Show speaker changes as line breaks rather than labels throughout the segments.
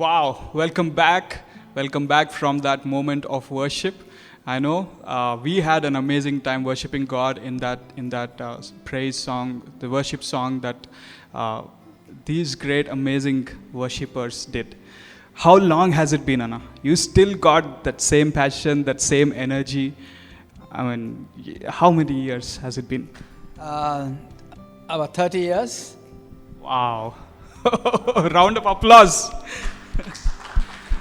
Wow, welcome back. Welcome back from that moment of worship. I know we had an amazing time worshiping God in that praise song, the worship song that these great, amazing worshippers did. How long has it been, Anna? You still got that same passion, that same energy. I mean, how many years has it been?
Uh, about 30 years.
Wow. Round of applause.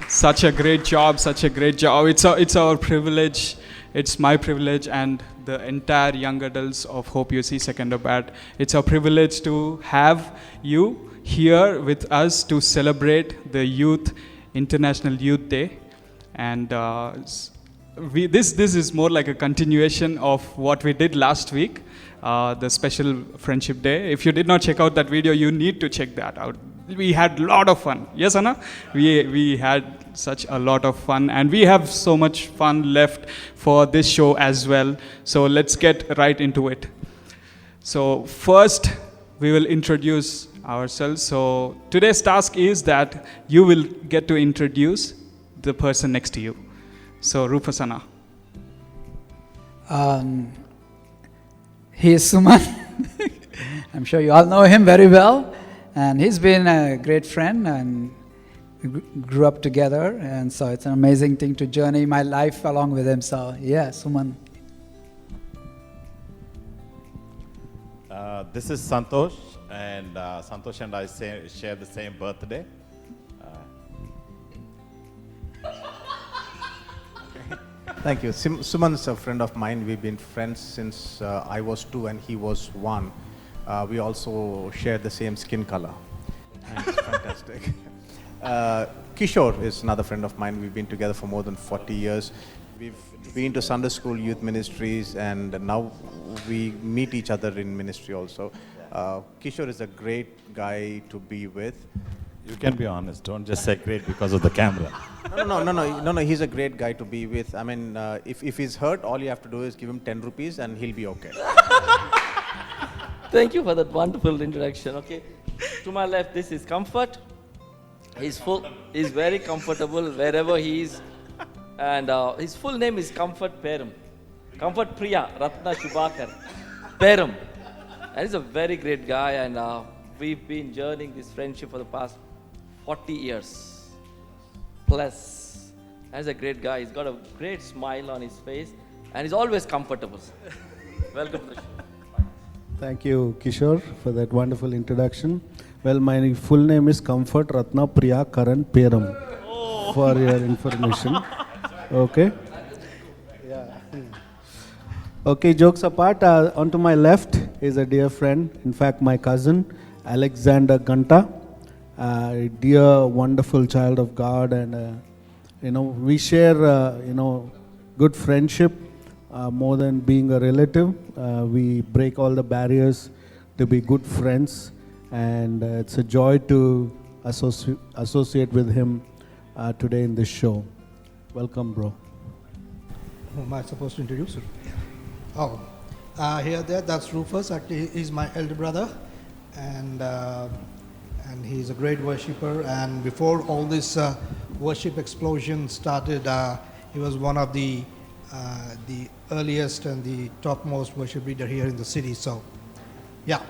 Such a great job, such a great job. It's our privilege. It's my privilege and the entire young adults of Hope UC Secunderabad. It's our privilege to have you here with us to celebrate the International Youth Day. And this is more like a continuation of what we did last week, the special Friendship Day. If you did not check out that video, you need to check that out. We had a lot of fun. Yes, Anna? We had such a lot of fun, and we have so much fun left for this show as well. So let's get right into it. So first, we will introduce ourselves. So today's task is that you will get to introduce the person next to you. So Rufus, Anna.
He is Suman. I'm sure you all know him very well. And he's been a great friend, and we grew up together. And so it's an amazing thing to journey my life along with him. So, yeah, Suman.
This is Santosh, and Santosh and I share the same birthday.
Thank you. Suman is a friend of mine. We've been friends since I was 2 and he was 1. We also share the same skin color. And it's fantastic. Kishore is another friend of mine. We've been together for more than 40 years. We've been to Sunday school, youth ministries, and now we meet each other in ministry also. Kishore is a great guy to be with.
You can be honest. Don't just say great because of the camera.
No. He's a great guy to be with. I mean, if he's hurt, all you have to do is give him 10 rupees and he'll be okay.
Thank you for that wonderful introduction. Okay, to my left, this is Comfort. He's very comfortable wherever he is, and his full name is Comfort Perum, Comfort Priya Ratna Shubhakar Perum, and he's a very great guy, and we've been journeying this friendship for the past 40 years plus. And he's a great guy. He's got a great smile on his face, and he's always comfortable. Welcome to the show.
Thank you, Kishore, for that wonderful introduction. Well, my full name is Comfort Ratna Priya Karan Peram, for your information. Okay? Yeah. Okay, jokes apart, onto my left is a dear friend, in fact, my cousin, Alexander Ganta, a dear, wonderful child of God, and, we share, good friendship. More than being a relative, we break all the barriers to be good friends, and it's a joy to associate with him today in this show. Welcome, bro.
Who am I supposed to introduce? Oh, that's Rufus. Actually, he's my elder brother, and he's a great worshipper. And before all this worship explosion started, he was one of the earliest and the topmost worship leader here in the city. So, yeah,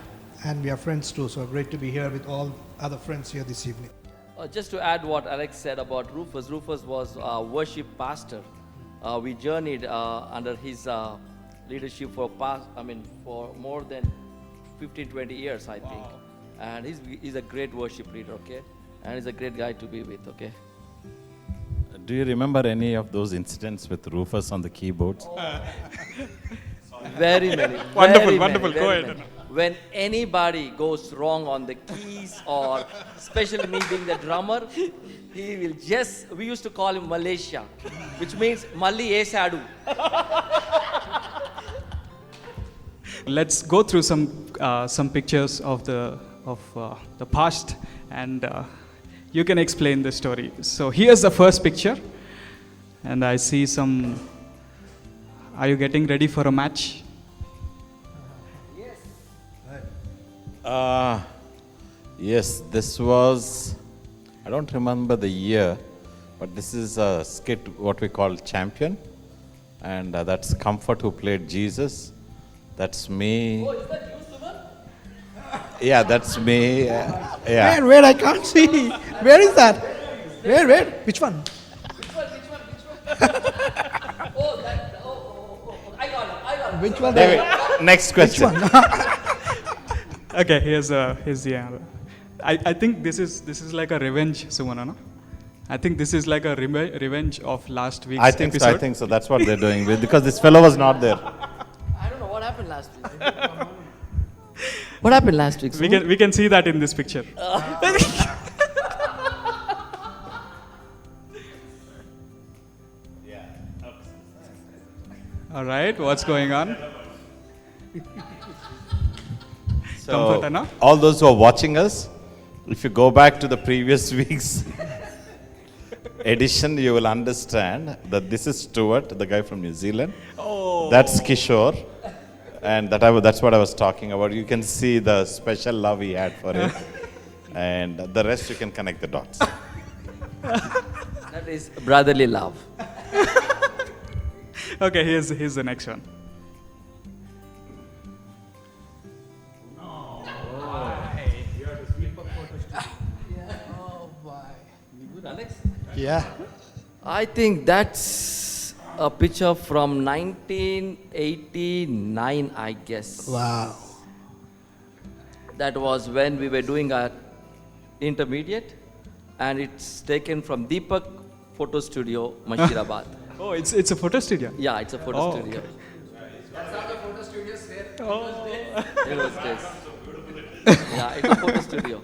and we are friends too. So great to be here with all other friends here this evening.
Just to add what Alex said about Rufus, Rufus was a worship pastor. We journeyed under his leadership for more than 15-20 years, I think. Wow. And he's a great worship leader, okay? And he's a great guy to be with, okay?
Do you remember any of those incidents with Rufus on the keyboards?
Very many.
Wonderful. Go ahead.
Many. When anybody goes wrong on the keys, or especially me being the drummer, he will we used to call him Malaysia, which means Malli Esadu.
Let's go through some pictures of the past, and you can explain the story. So here's the first picture, and I see some. Are you getting ready for a match?
Yes, this was I don't remember the year, but this is a skit what we call Champion, and that's Comfort who played Jesus. That's me.
Oh, is that you, Suman?
Yeah, that's me. Yeah.
Where? I can't see. Where is that? Where? Which one?
Which one? Oh, that. Oh. I got it.
Which one?
David, next question.
Okay, here's the I think this is like a revenge, Sumana, no? I think this is like a revenge of last week's
I think
episode.
so. I think so. That's what they're doing because this fellow was not there.
I don't know what happened last week. What happened last week? Suman?
We can see that in this picture. All right, what's going on?
So,
Comfort, Anna?
all those who are watching us, if you go back to the previous week's edition, you will understand that this is Stuart, the guy from New Zealand. Oh. That's Kishore. And that's what I was talking about. You can see the special love he had for him. And the rest you can connect the dots.
That is brotherly love.
Okay, here's the next one.
Yeah.
I think that's a picture from 1989, I guess.
Wow.
That was when we were doing our intermediate, and it's taken from Deepak Photo Studio, Mashirabad.
Oh, it's a photo studio.
Yeah, it's a photo
Oh,
studio.
okay.
It was this. Yeah, it's a photo studio.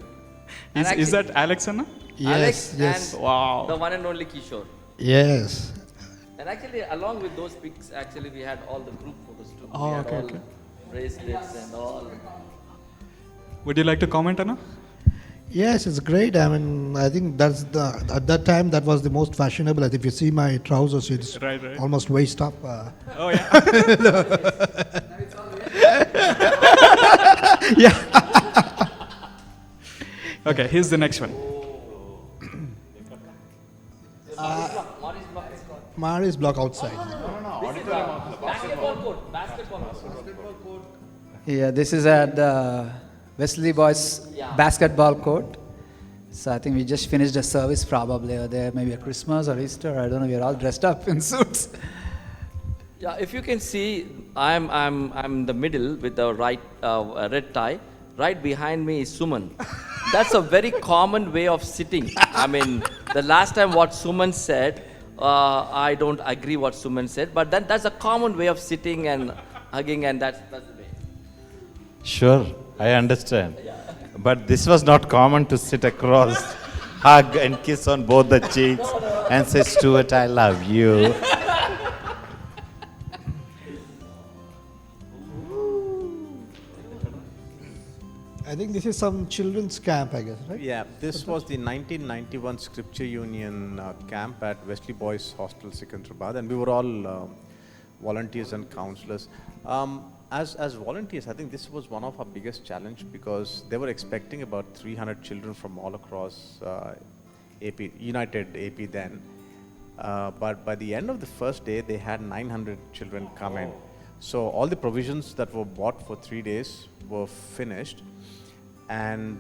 And
Is that Alex, Anna?
Alex
Yes.
and
Wow.
the one and only Kishore.
Yes.
And actually, along with those pics, actually we had all the group photos too.
Oh,
we had
okay,
all
okay.
bracelets and all.
Would you like to comment, Anna?
Yes, it's great. I mean, I think at that time that was the most fashionable. If you see my trousers, it's
Right.
almost waist up.
Oh yeah. Okay, here's the next one.
Mari's block outside.
Basketball court. Basketball court.
Yeah, this is at the Wesley Boys basketball court. So I think we just finished a service probably or there, maybe a Christmas or Easter. I don't know. We're all dressed up in suits.
Yeah, if you can see, I'm the middle with the right red tie. Right behind me is Suman. That's a very common way of sitting. I mean, the last time what Suman said, I don't agree what Suman said, but that's a common way of sitting and hugging, and that's the way.
Sure, I understand. But this was not common to sit across, hug and kiss on both the cheeks and say, Stuart, I love you.
I think this is some children's camp, I guess, right?
Yeah, this was the 1991 Scripture Union camp at Wesley Boys Hostel, Secunderabad, and we were all volunteers and counselors. As volunteers, I think this was one of our biggest challenge because they were expecting about 300 children from all across AP, United AP then. But by the end of the first day, they had 900 children come in. So all the provisions that were bought for 3 days were finished. And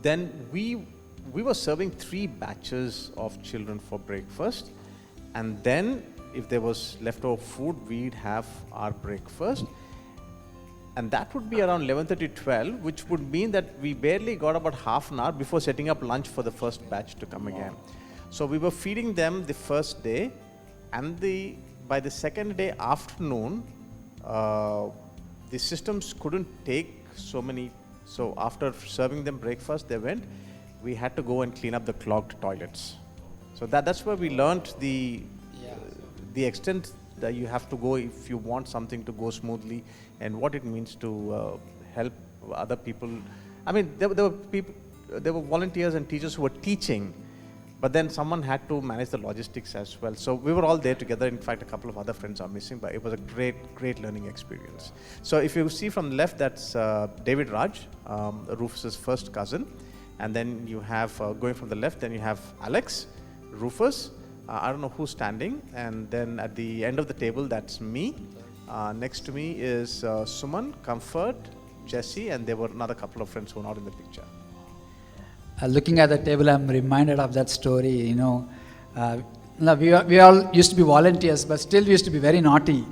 then we were serving 3 batches of children for breakfast, and then if there was leftover food, we'd have our breakfast, and that would be around 11:30-12, which would mean that we barely got about half an hour before setting up lunch for the first batch to come again. So we were feeding them the first day, and by the second day afternoon, the systems couldn't take so many. So after serving them breakfast, they went. We had to go and clean up the clogged toilets. So that's where we learned the extent that you have to go if you want something to go smoothly, and what it means to help other people. I mean, there were volunteers and teachers who were teaching, but then someone had to manage the logistics as well. So we were all there together. In fact, a couple of other friends are missing, but it was a great learning experience. So if you see from the left, that's David Raj, Rufus's first cousin, And then you have, going from the left, then you have Alex, Rufus. I don't know who's standing. And then at the end of the table, that's me. Next to me is Suman, Comfort, Jesse, and there were another couple of friends who are not in the picture.
Looking at the table, I'm reminded of that story. You know, we all used to be volunteers, but still used to be very naughty.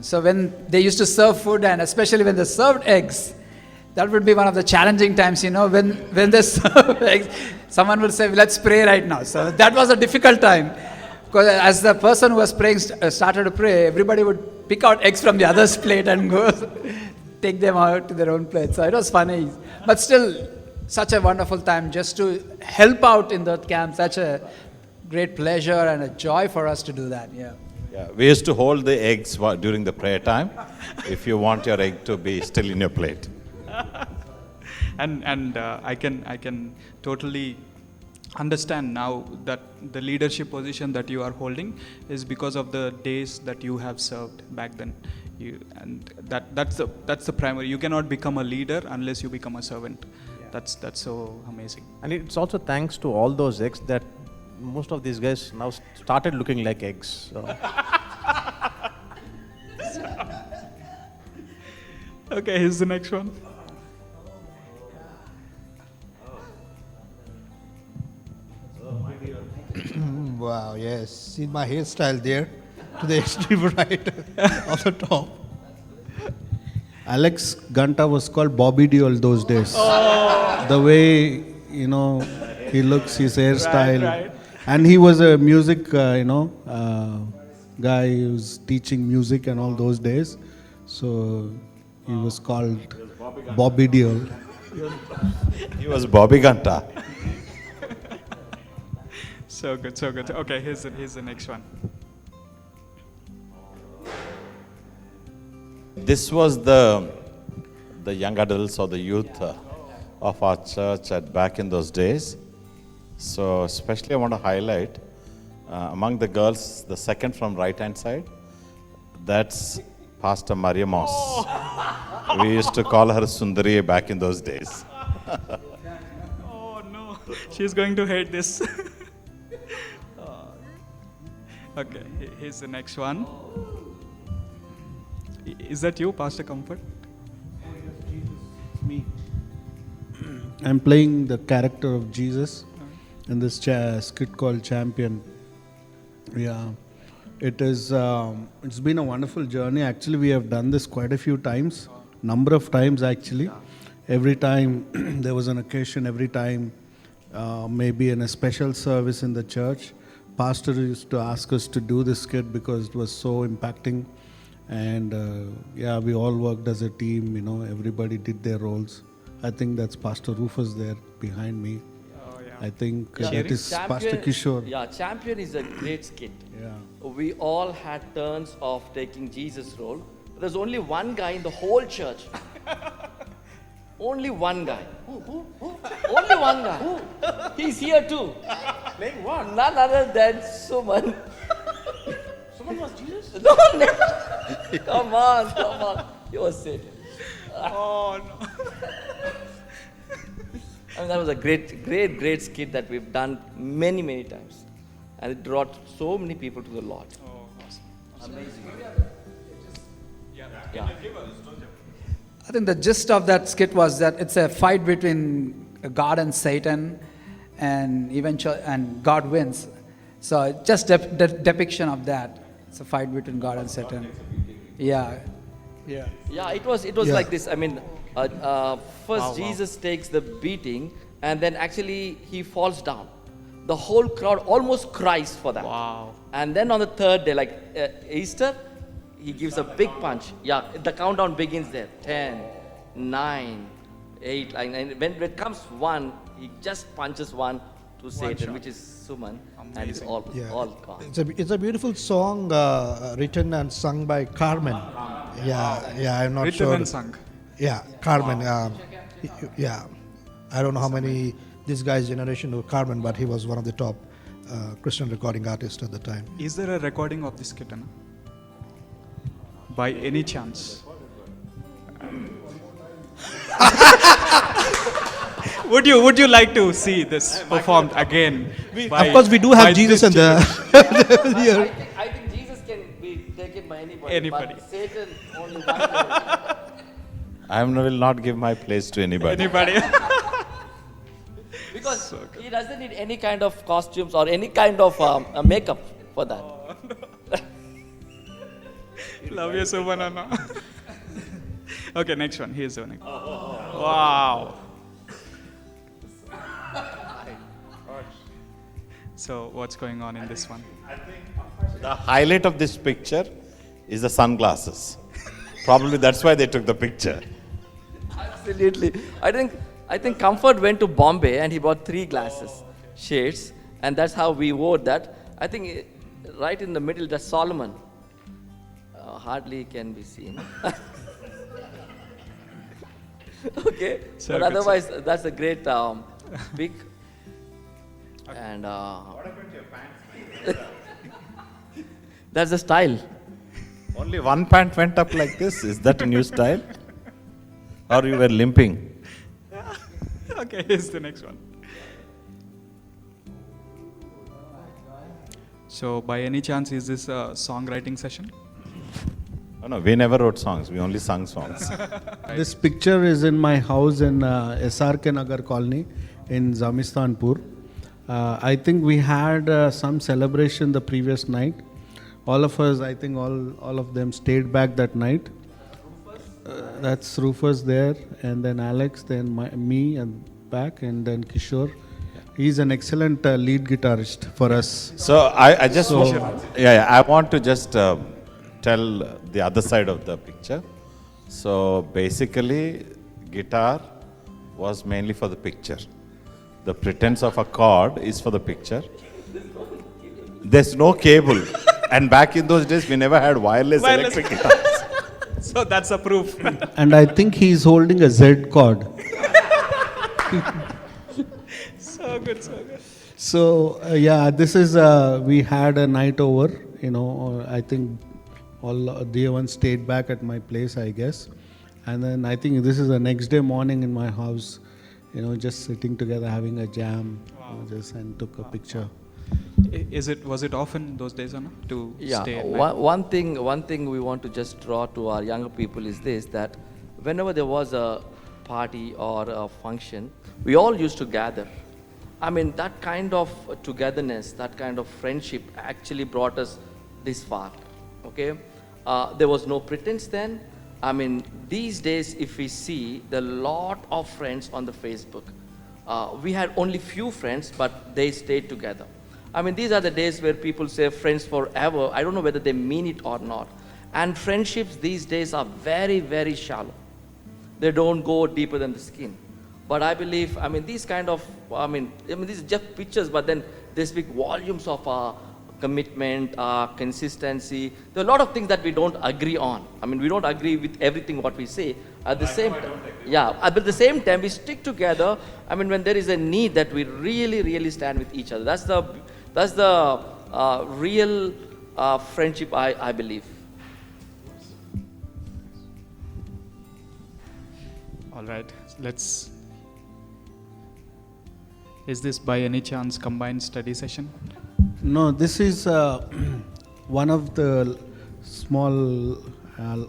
So when they used to serve food, and especially when they served eggs, that would be one of the challenging times. You know, when they serve eggs, someone would say, "Let's pray right now." So that was a difficult time, because as the person who was praying started to pray, everybody would pick out eggs from the other's plate and go take them out to their own plate. So it was funny, but still such a wonderful time just to help out in that camp. Such a great pleasure and a joy for us to do that. Yeah.
Yeah, we used to hold the eggs during the prayer time, if you want your egg to be still in your plate.
And I can totally understand now that the leadership position that you are holding is because of the days that you have served back then. That's the primary. You cannot become a leader unless you become a servant. That's so amazing.
And it's also thanks to all those eggs that most of these guys now started looking like eggs. So.
Okay, here's the next one.
Wow, yes. See my hairstyle there to the extreme right of the top.
Alex Ganta was called Bobby Deol those days. The way, you know, he looks, his hairstyle.
Right.
And he was a music, guy who was teaching music and all those days. So he was called Bobby Deol.
He was Bobby Ganta.
So good, so good. Okay, here's the next one.
This was the young adults or the youth of our church back in those days. So especially I want to highlight among the girls, the second from right hand side, that's Pastor Maria Moss. We used to call her Sundari back in those days.
Oh no, she's going to hate this. Okay, here's the next one. Is that you, Pastor Comfort?
Me. I'm playing the character of Jesus in this skit called Champion. Yeah, it is. It's been a wonderful journey. Actually, we have done this quite a few times, number of times actually. Every time there was an occasion, every time maybe in a special service in the church, Pastor used to ask us to do this skit because it was so impacting. And we all worked as a team, you know, everybody did their roles. I think that's Pastor Rufus there behind me.
Oh, yeah.
I think
Yeah.
that is Pastor Kishore.
Yeah, Champion is a great skit.
Yeah.
We all had turns of taking Jesus' role. There's only one guy in the whole church. Only one guy. Who? Only one guy. Who? He's here too.
Playing what?
None other than Suman.
Someone was Jesus?
No, no. Come on. You were Satan.
Oh no.
I mean, that was a great skit that we've done many times. And it brought so many people to the Lord.
Oh, awesome.
Amazing.
Yeah.
Yeah.
I think the gist of that skit was that it's a fight between God and Satan, and and God wins. So just depiction of that. It's a fight between God and Satan. Yeah.
Yeah, it was like this. I mean, first Jesus takes the beating, and then actually he falls down. The whole crowd almost cries for that.
Wow.
And then on the third day, like Easter, he gives a big punch. Yeah, the countdown begins there. 10, 9, 8, and when it comes 1, he just punches 1 to Satan,
shot.
which is Suman, and it's all gone.
It's a beautiful song written and sung by Carmen. I'm not
Written
sure.
and sung.
Yeah, Carmen. Yeah, I don't know how many this guy's generation know Carmen, but he was one of the top Christian recording artists at the time.
Is there a recording of this kitten? By any chance? would you like to see this performed again?
Of course, we do have Jesus and the devil here.
I think Jesus can be taken by anybody.
Anybody.
But Satan only one level.
I will not give my place to anybody.
Anybody?
Because he doesn't need any kind of costumes or any kind of makeup for that.
Love you, Subhanana. Okay, next one. Here's the next. Wow. So, what's going on in this one?
The highlight of this picture is the sunglasses. Probably that's why they took the picture.
Absolutely. I think Comfort went to Bombay and he bought 3 glasses, shades, and that's how we wore that. I think right in the middle, that's Solomon. Hardly can be seen. Okay,
So
but
good,
otherwise, that's a great pic. And that's the style.
Only one pant went up like this. Is that a new style? Or you were limping?
Okay, here's the next one. So, by any chance, is this a songwriting session?
Oh, no, we never wrote songs. We only sung songs.
This picture is in my house in SRK Nagar Colony in Zamistanpur. I think we had some celebration the previous night. All of us, I think all of them stayed back that night. That's Rufus there, and then Alex, then me and back, and then Kishore. He's an excellent lead guitarist for us.
So I just I want to just tell the other side of the picture. So basically, guitar was mainly for the picture. The pretense of a chord is for the picture. There's no cable, and back in those days, we never had wireless electric guitars.
So, that's a proof.
And I think he's holding a Z chord.
So good, so good.
So this is we had a night over. I think all the one stayed back at my place, I guess, and then I think this is the next day morning in my house. Just sitting together having a jam, and took a picture.
Was it often those days, Anna, to stay at night?
One thing we want to just draw to our younger people is this, that whenever there was a party or a function, we all used to gather. I mean, that kind of togetherness, that kind of friendship actually brought us this far, okay? There was no pretense then. I mean, these days, if we see the lot of friends on the Facebook, we had only few friends, but they stayed together. I mean, these are the days where people say friends forever. I don't know whether they mean it or not. And friendships these days are very, very shallow. They don't go deeper than the skin. But I believe, I mean, these kind of, these are just pictures, but then they speak volumes of commitment, consistency. There are a lot of things that we don't agree on. I mean, we don't agree with everything what we say. At the same time, but at the same time, we stick together. I mean, when there is a need that we really, really stand with each other. That's the real friendship, I believe.
All right, is this by any chance combined study session?
No, this is one of the small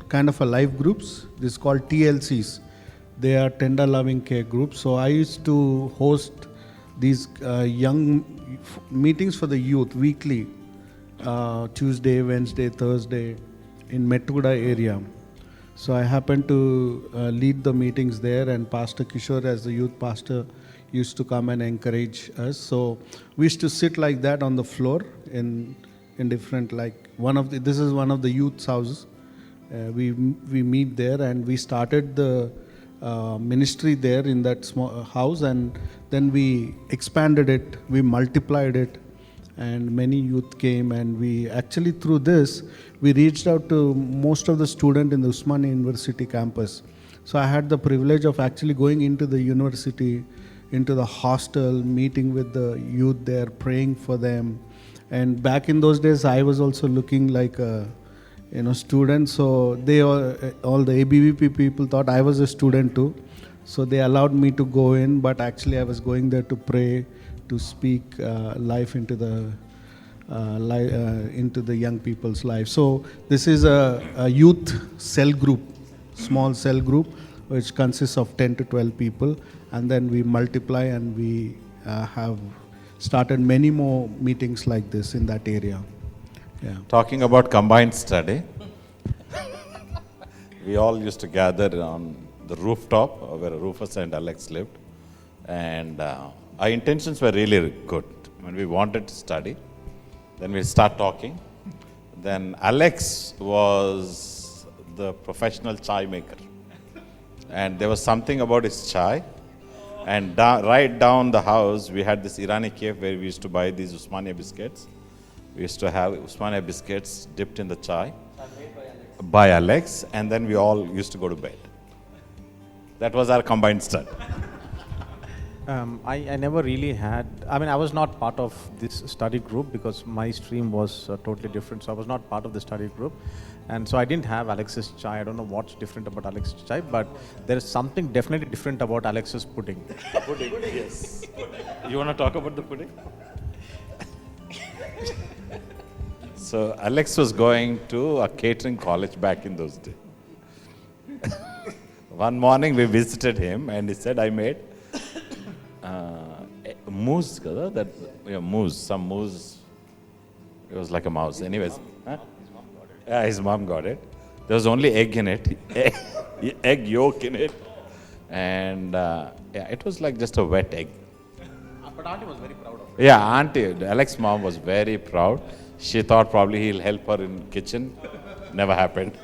kind of a life groups. This is called TLCs. They are tender loving care groups. So I used to host these young meetings for the youth weekly, Tuesday, Wednesday, Thursday in Mettuda area. So I happened to lead the meetings there, and Pastor Kishore, as the youth pastor, used to come and encourage us. So we used to sit like that on the floor in different, like this is one of the youth's houses. We meet there, and we started the ministry there in that small house, and then we expanded it, we multiplied it, and many youth came, and we actually through this we reached out to most of the students in the Usmania University campus. So I had the privilege of actually going into the university, into the hostel, meeting with the youth there, praying for them. And back in those days, I was also looking like a student. So they all the ABVP people thought I was a student too. So they allowed me to go in, but actually I was going there to pray, to speak life into the young people's life. So this is a youth cell group, small cell group, which consists of 10 to 12 people, and then we multiply, and we have started many more meetings like this in that area. Yeah.
Talking about combined study, we all used to gather on the rooftop where Rufus and Alex lived, and our intentions were really good. When we wanted to study, then we start talking. Then Alex was the professional chai maker, and there was something about his chai. And right down the house, we had this Irani cafe where we used to buy these Usmania biscuits. We used to have Usmania biscuits dipped in the chai by Alex, and then we all used to go to bed. That was our combined study.
I never really had, I was not part of this study group because my stream was totally different, so I was not part of the study group. And so I didn't have Alex's chai. I don't know what's different about Alex's chai, but there is something definitely different about Alex's pudding.
Pudding, yes. You want to talk about the pudding? So Alex was going to a catering college back in those days. One morning we visited him, and he said, I made moose, some moose. It was like a mouse. Anyways, yeah, his mom got it. There was only egg in it, egg yolk in it, and it was like just a wet egg.
But Auntie was very proud of it.
Yeah, Alex's mom was very proud. She thought probably he'll help her in kitchen. Never happened.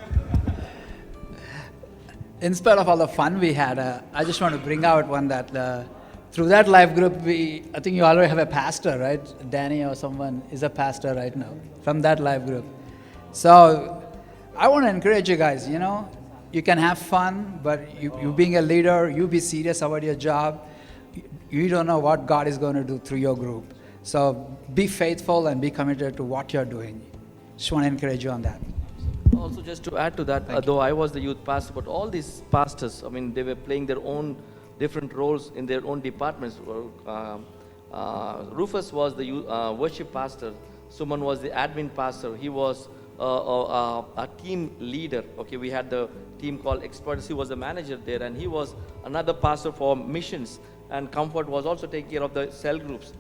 In spite of all the fun we had, I just want to bring out one that through that life group, I think you already have a pastor, right? Danny or someone is a pastor right now from that life group. So I want to encourage you guys, you can have fun, but you being a leader, you be serious about your job. You don't know what God is going to do through your group. So be faithful and be committed to what you're doing. Just want to encourage you on that.
Also, just to add to that, though I was the youth pastor, but all these pastors, they were playing their own different roles in their own departments. Rufus was the worship pastor. Suman was the admin pastor. He was a team leader. Okay, we had the team called Experts. He was the manager there, and he was another pastor for missions. And Comfort was also taking care of the cell groups.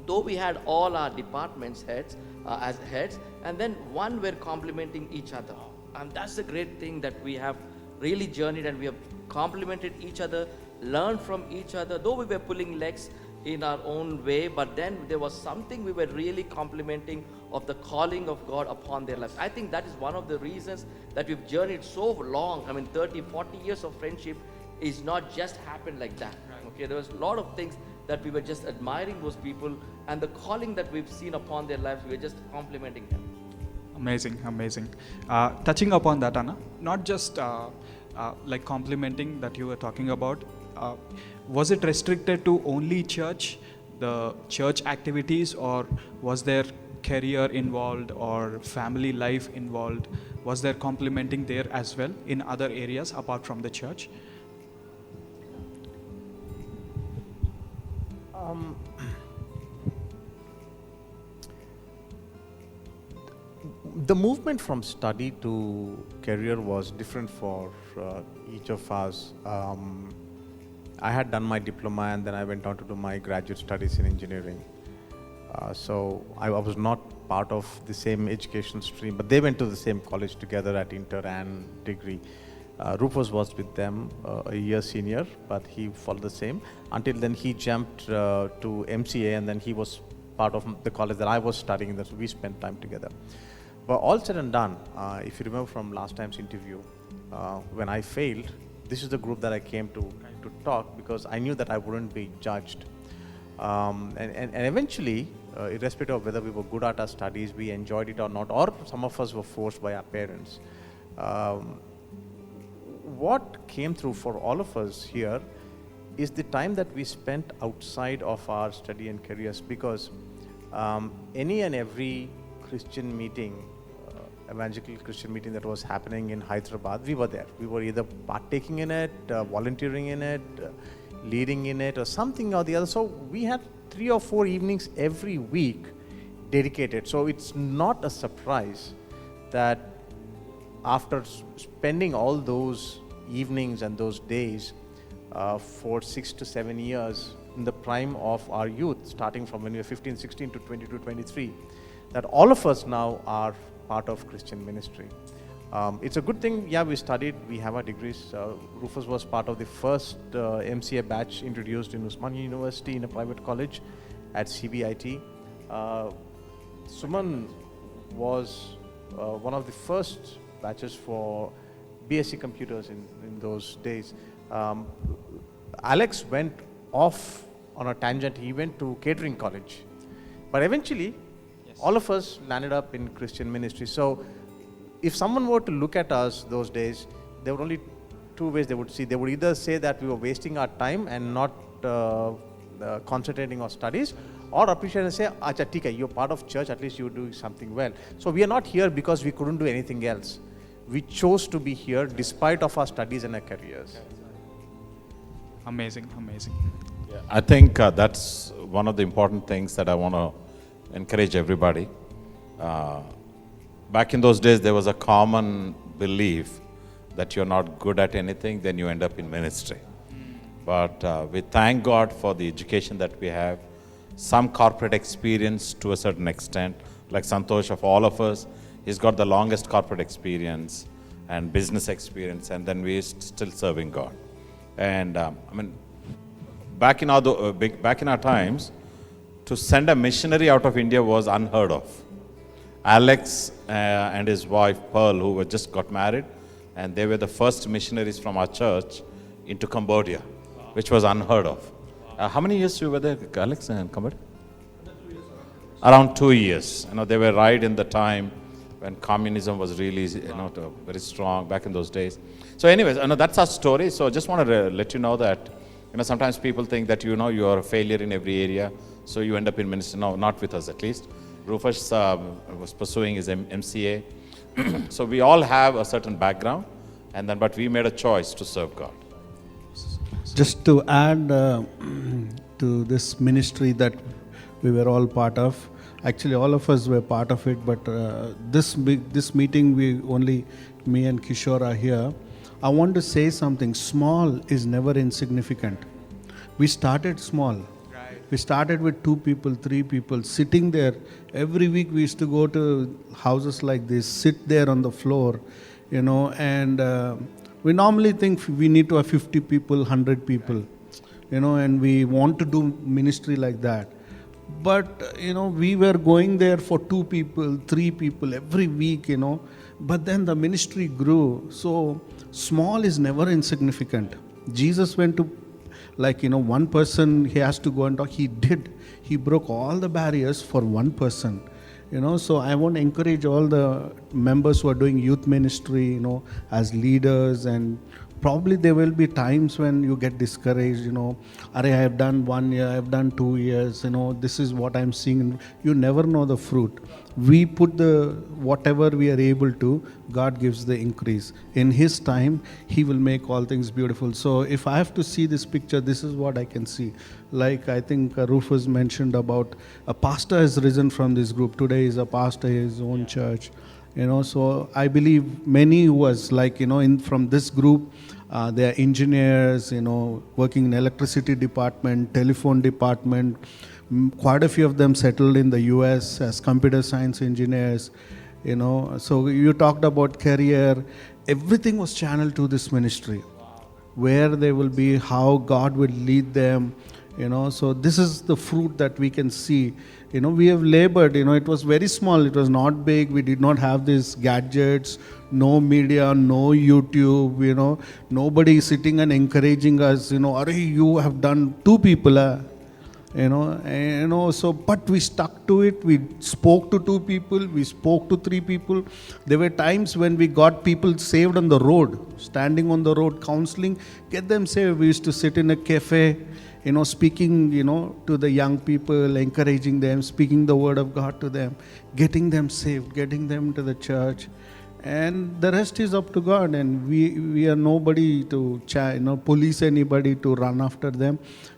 Though we had all our departments heads as heads, and then one were complementing each other. And that's the great thing that we have really journeyed, and we have complemented each other, learned from each other. Though we were pulling legs in our own way, but then there was something we were really complementing of the calling of God upon their lives. I think that is one of the reasons that we've journeyed so long. 30, 40 years of friendship is not just happened like that. Okay, there was a lot of things that we were just admiring those people, and the calling that we've seen upon their lives, we were just complimenting them.
Amazing. Touching upon that, Anna, not just like complimenting that you were talking about, was it restricted to only church, the church activities, or was there career involved or family life involved? Was there complimenting there as well in other areas apart from the church?
The movement from study to career was different for each of us. I had done my diploma, and then I went on to do my graduate studies in engineering. So I was not part of the same education stream, but they went to the same college together at inter and degree. Rufus was with them a year senior, but he followed the same. Until then he jumped to MCA, and then he was part of the college that I was studying, so we spent time together. But all said and done, if you remember from last time's interview, when I failed, this is the group that I came to talk, because I knew that I wouldn't be judged. And eventually, irrespective of whether we were good at our studies, we enjoyed it or not, or some of us were forced by our parents. What came through for all of us here is the time that we spent outside of our study and careers, because any and every Christian meeting evangelical Christian meeting that was happening in Hyderabad. We were there. We were either partaking in it, volunteering in it, leading in it, or something or the other. So we had 3 or 4 evenings every week dedicated. So it's not a surprise that after spending all those evenings and those days for 6 to 7 years in the prime of our youth, starting from when we were 15, 16 to 22, 23, that all of us now are part of Christian ministry. It's a good thing, yeah, we studied, we have our degrees. Rufus was part of the first MCA batch introduced in Usmania University in a private college at CBIT. Suman was one of the first batches for BSc computers in those days. Alex went off on a tangent. He went to catering college. But eventually, all of us landed up in Christian ministry. So if someone were to look at us those days, there were only 2 ways they would see. They would either say that we were wasting our time and not concentrating on studies, or appreciate and say, Acha, tika, you're part of church, at least you're doing something well. So we are not here because we couldn't do anything else. We chose to be here despite of our studies and our careers.
Amazing, amazing.
Yeah, I think that's one of the important things that I want to encourage everybody. Back in those days, there was a common belief that you're not good at anything, then you end up in ministry. But we thank God for the education that we have, some corporate experience to a certain extent, like Santosh of all of us. He's got the longest corporate experience and business experience, and then we're still serving God. And I mean, back in our times, to send a missionary out of India was unheard of. Alex and his wife Pearl, who were just got married, and they were the first missionaries from our church into Cambodia, which was unheard of. How many years you were there, Alex, in Cambodia? Around 2 years. They were right in the time when communism was really, very strong back in those days. So, anyways, that's our story. So, I just want to let you know that, sometimes people think that you are a failure in every area, so you end up in ministry. No, not with us at least. Rufus was pursuing his MCA. So we all have a certain background, but we made a choice to serve God.
Just to add to this ministry that we were all part of, actually all of us were part of it, but this meeting, me and Kishore are here. I want to say something. Small is never insignificant. We started small. We started with 2 people, 3 people, sitting there. Every week we used to go to houses like this, sit there on the floor, and we normally think we need to have 50 people, 100 people, and we want to do ministry like that. But, we were going there for 2 people, 3 people every week, but then the ministry grew. So small is never insignificant. Jesus went to, one person, he has to go and talk. He did. He broke all the barriers for one person. So I want to encourage all the members who are doing youth ministry, as leaders, and probably there will be times when you get discouraged, I have done 1 year, I have done 2 years, this is what I'm seeing. You never know the fruit. We put whatever we are able to, God gives the increase. In His time, He will make all things beautiful. So if I have to see this picture, this is what I can see. Like I think Rufus mentioned about a pastor has risen from this group. Today is a pastor in his own church. So I believe many who was from this group, they are engineers, working in electricity department, telephone department. Quite a few of them settled in the US as computer science engineers, So you talked about career. Everything was channeled to this ministry. Where they will be, how God will lead them, So this is the fruit that we can see. We have labored, it was very small, it was not big, we did not have these gadgets, no media, no YouTube, nobody sitting and encouraging us, Are you have done 2 people, So but we stuck to it. We spoke to 2 people, we spoke to 3 people. There were times when we got people saved on the road, standing on the road, counseling, get them saved. We used to sit in a cafe, speaking, to the young people, encouraging them, speaking the word of God to them, getting them saved, getting them to the church. And the rest is up to God, and we are nobody to police anybody to run after them.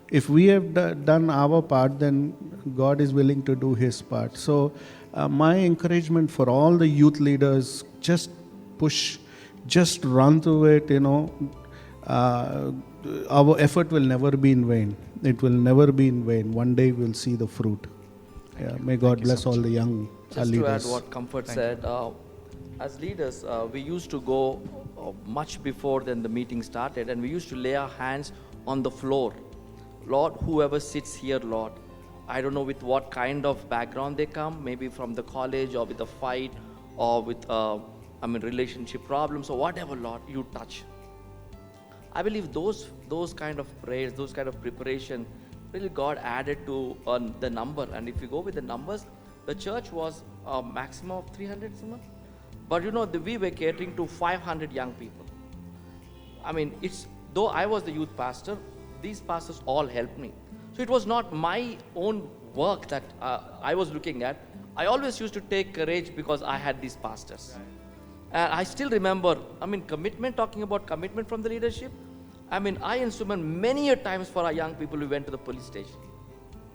If we have done our part, then God is willing to do His part. So my encouragement for all the youth leaders, just push, just run through it. Our effort will never be in vain. It will never be in vain. One day we'll see the fruit. May God bless all the young
Just
leaders.
to add what Comfort said, as leaders, we used to go much before then the meeting started, and we used to lay our hands on the floor. Lord, whoever sits here, Lord, I don't know with what kind of background they come, maybe from the college or with a fight or with relationship problems or whatever, Lord, you touch. I believe those kind of prayers, those kind of preparation, really God added to the number. And if you go with the numbers, the church was a maximum of 300 somewhere. But we were catering to 500 young people. Though I was the youth pastor, these pastors all helped me. So it was not my own work that I was looking at. I always used to take courage because I had these pastors. Right. And I still remember, commitment, talking about commitment from the leadership. I and Suman, many a times for our young people, we went to the police station.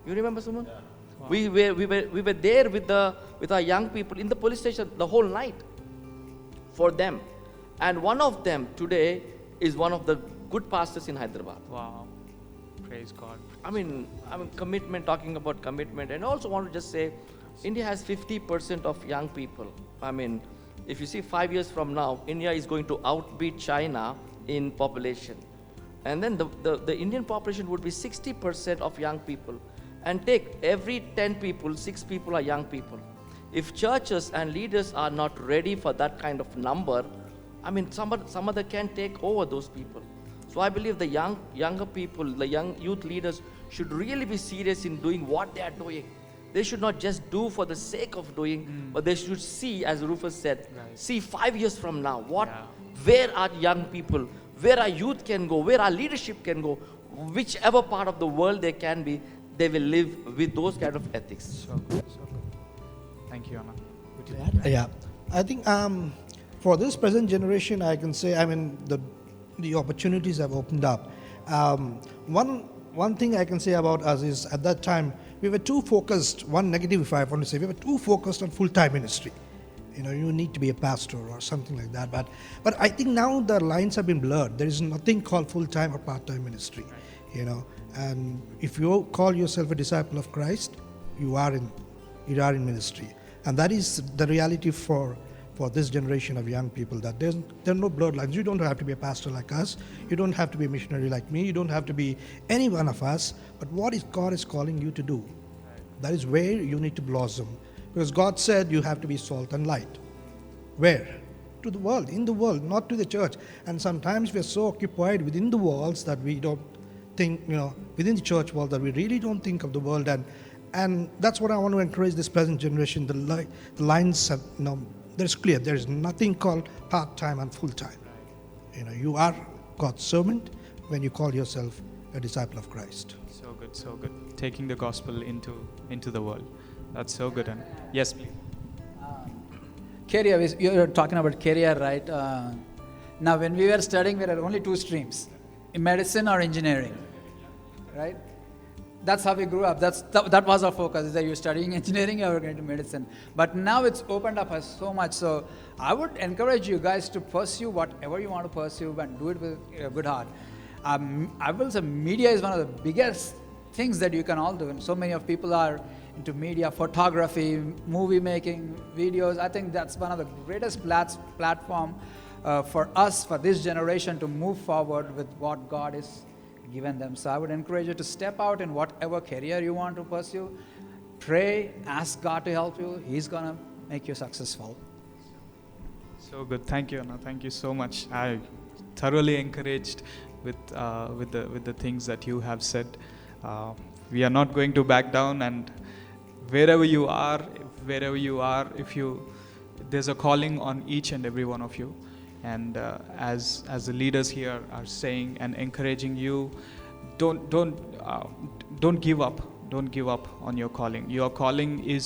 You remember, Suman? Yeah. Wow. We were there with our young people in the police station the whole night for them. And one of them today is one of the good pastors in Hyderabad.
Wow. Praise God.
Commitment, talking about commitment. And I also want to just say, India has 50% of young people. If you see 5 years from now, India is going to outbeat China in population. And then the Indian population would be 60% of young people. And take every 10 people, 6 people are young people. If churches and leaders are not ready for that kind of number, some other can take over those people. So I believe the younger people, the young youth leaders should really be serious in doing what they are doing. They should not just do for the sake of doing, but they should see, as Rufus said, see 5 years from now, where our young people, where our youth can go, where our leadership can go, whichever part of the world they can be, they will live with those kind of ethics.
So good, so good. Thank you, Anna.
Yeah, I think for this present generation, I can say, the opportunities have opened up. One thing I can say about us is, at that time, we were too focused. One negative, if I want to say, we were too focused on full-time ministry. You need to be a pastor or something like that. But I think now the lines have been blurred. There is nothing called full-time or part-time ministry. And if you call yourself a disciple of Christ, you are in ministry. And that is the reality for this generation of young people, that there are no blurred lines. You don't have to be a pastor like us. You don't have to be a missionary like me. You don't have to be any one of us. But what is God is calling you to do? That is where you need to blossom. Because God said you have to be salt and light. Where? To the world, in the world, not to the church. And sometimes we are so occupied within the walls that we don't think, within the church wall, that we really don't think of the world. And that's what I want to encourage this present generation. The lines have, there's clear. There is nothing called part-time and full-time. You are God's servant when you call yourself a disciple of Christ.
So good, so good. Taking the gospel into the world. That's so good. And yes, please.
Career, you're talking about career, right? Now, when we were studying, there were only 2 streams, medicine or engineering, right? That's how we grew up. That was our focus, is that you're studying engineering or you're going to medicine. But now it's opened up us so much. So I would encourage you guys to pursue whatever you want to pursue and do it with a good heart. I will say media is one of the biggest things that you can all do. And so many of people are into media, photography, movie making, videos. I think that's one of the greatest platform for us, for this generation, to move forward with what God is given them. So I would encourage you to step out in whatever career you want to pursue. Pray, ask God to help you. He's going to make you successful.
So good. Thank you, Anna. Thank you so much. I thoroughly encouraged with the things that you have said. we are not going to back down, and wherever you are, there's a calling on each and every one of you. And as the leaders here are saying and encouraging you, don't give up. Don't give up on your calling. Your calling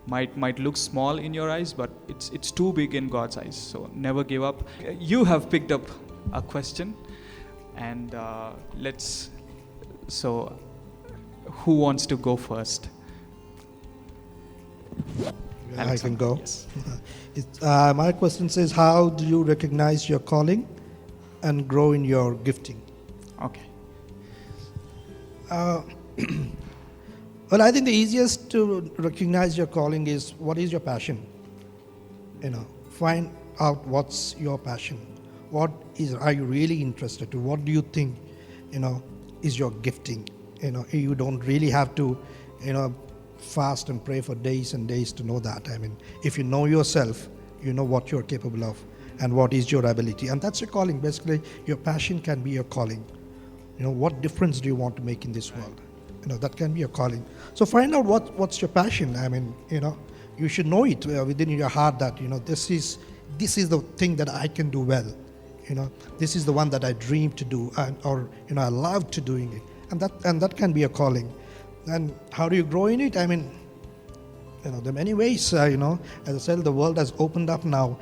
might look small in your eyes, but it's too big in God's eyes. So never give up. You have picked up a question, and so who wants to go first?
I can go.
Yes.
My question says, how do you recognize your calling and grow in your gifting?
Okay.
Well, I think the easiest to recognize your calling is, what is your passion? Find out what's your passion. Are you really interested to? What do you think, is your gifting? You don't really have to, fast and pray for days and days to know that. I mean, if you know yourself, you know what you're capable of and what is your ability. And that's your calling. Basically, your passion can be your calling. What difference do you want to make in this world? That can be your calling. So find out what's your passion. I mean, you should know it within your heart that, this is the thing that I can do well. This is the one that I dream to do, or I love to doing it. And that can be a calling. And how do you grow in it? I mean, there are many ways, as I said, the world has opened up now.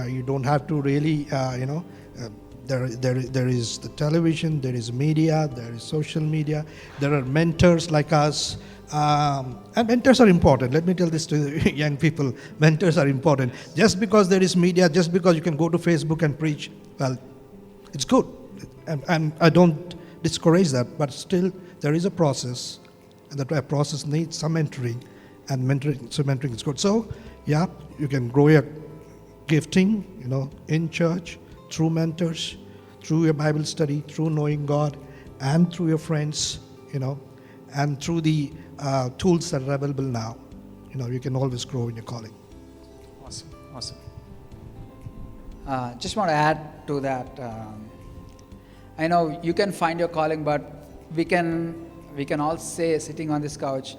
You don't have to really, there is the television, there is media, there is social media, there are mentors like us. And mentors are important. Let me tell this to the young people. Mentors are important. Just because there is media, just because you can go to Facebook and preach, well, it's good. And I don't discourage that, but still there is a process. And that process needs some mentoring, and mentoring is good. So, yeah, you can grow your gifting, in church, through mentors, through your Bible study, through knowing God, and through your friends, and through the tools that are available now. You can always grow in your calling.
Awesome.
Just want to add to that. I know you can find your calling, but we can all say, sitting on this couch,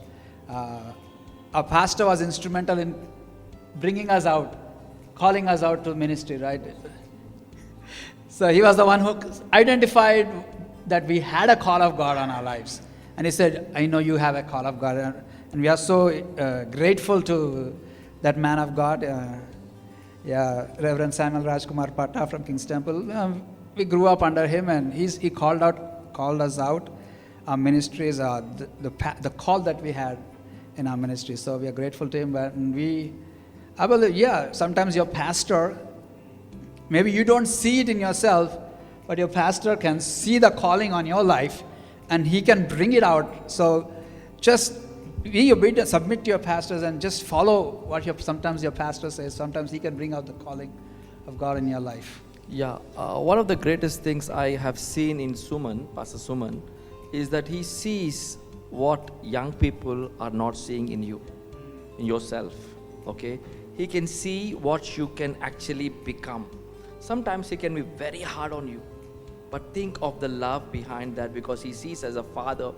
our pastor was instrumental in bringing us out, calling us out to ministry, right? So he was the one who identified that we had a call of God on our lives. And he said, I know you have a call of God. And we are so grateful to that man of God, Reverend Samuel Rajkumar Patta from King's Temple. We grew up under him, and he called us out. Our ministries, the call that we had in our ministry. So we are grateful to him. And I believe, sometimes your pastor, maybe you don't see it in yourself, but your pastor can see the calling on your life, and he can bring it out. So just be obedient, submit to your pastors, and just follow what sometimes your pastor says. Sometimes he can bring out the calling of God in your life.
Yeah, one of the greatest things I have seen in Pastor Suman, is that he sees what young people are not seeing in you, in yourself, okay? He can see what you can actually become. Sometimes he can be very hard on you, but think of the love behind that, because he sees as a father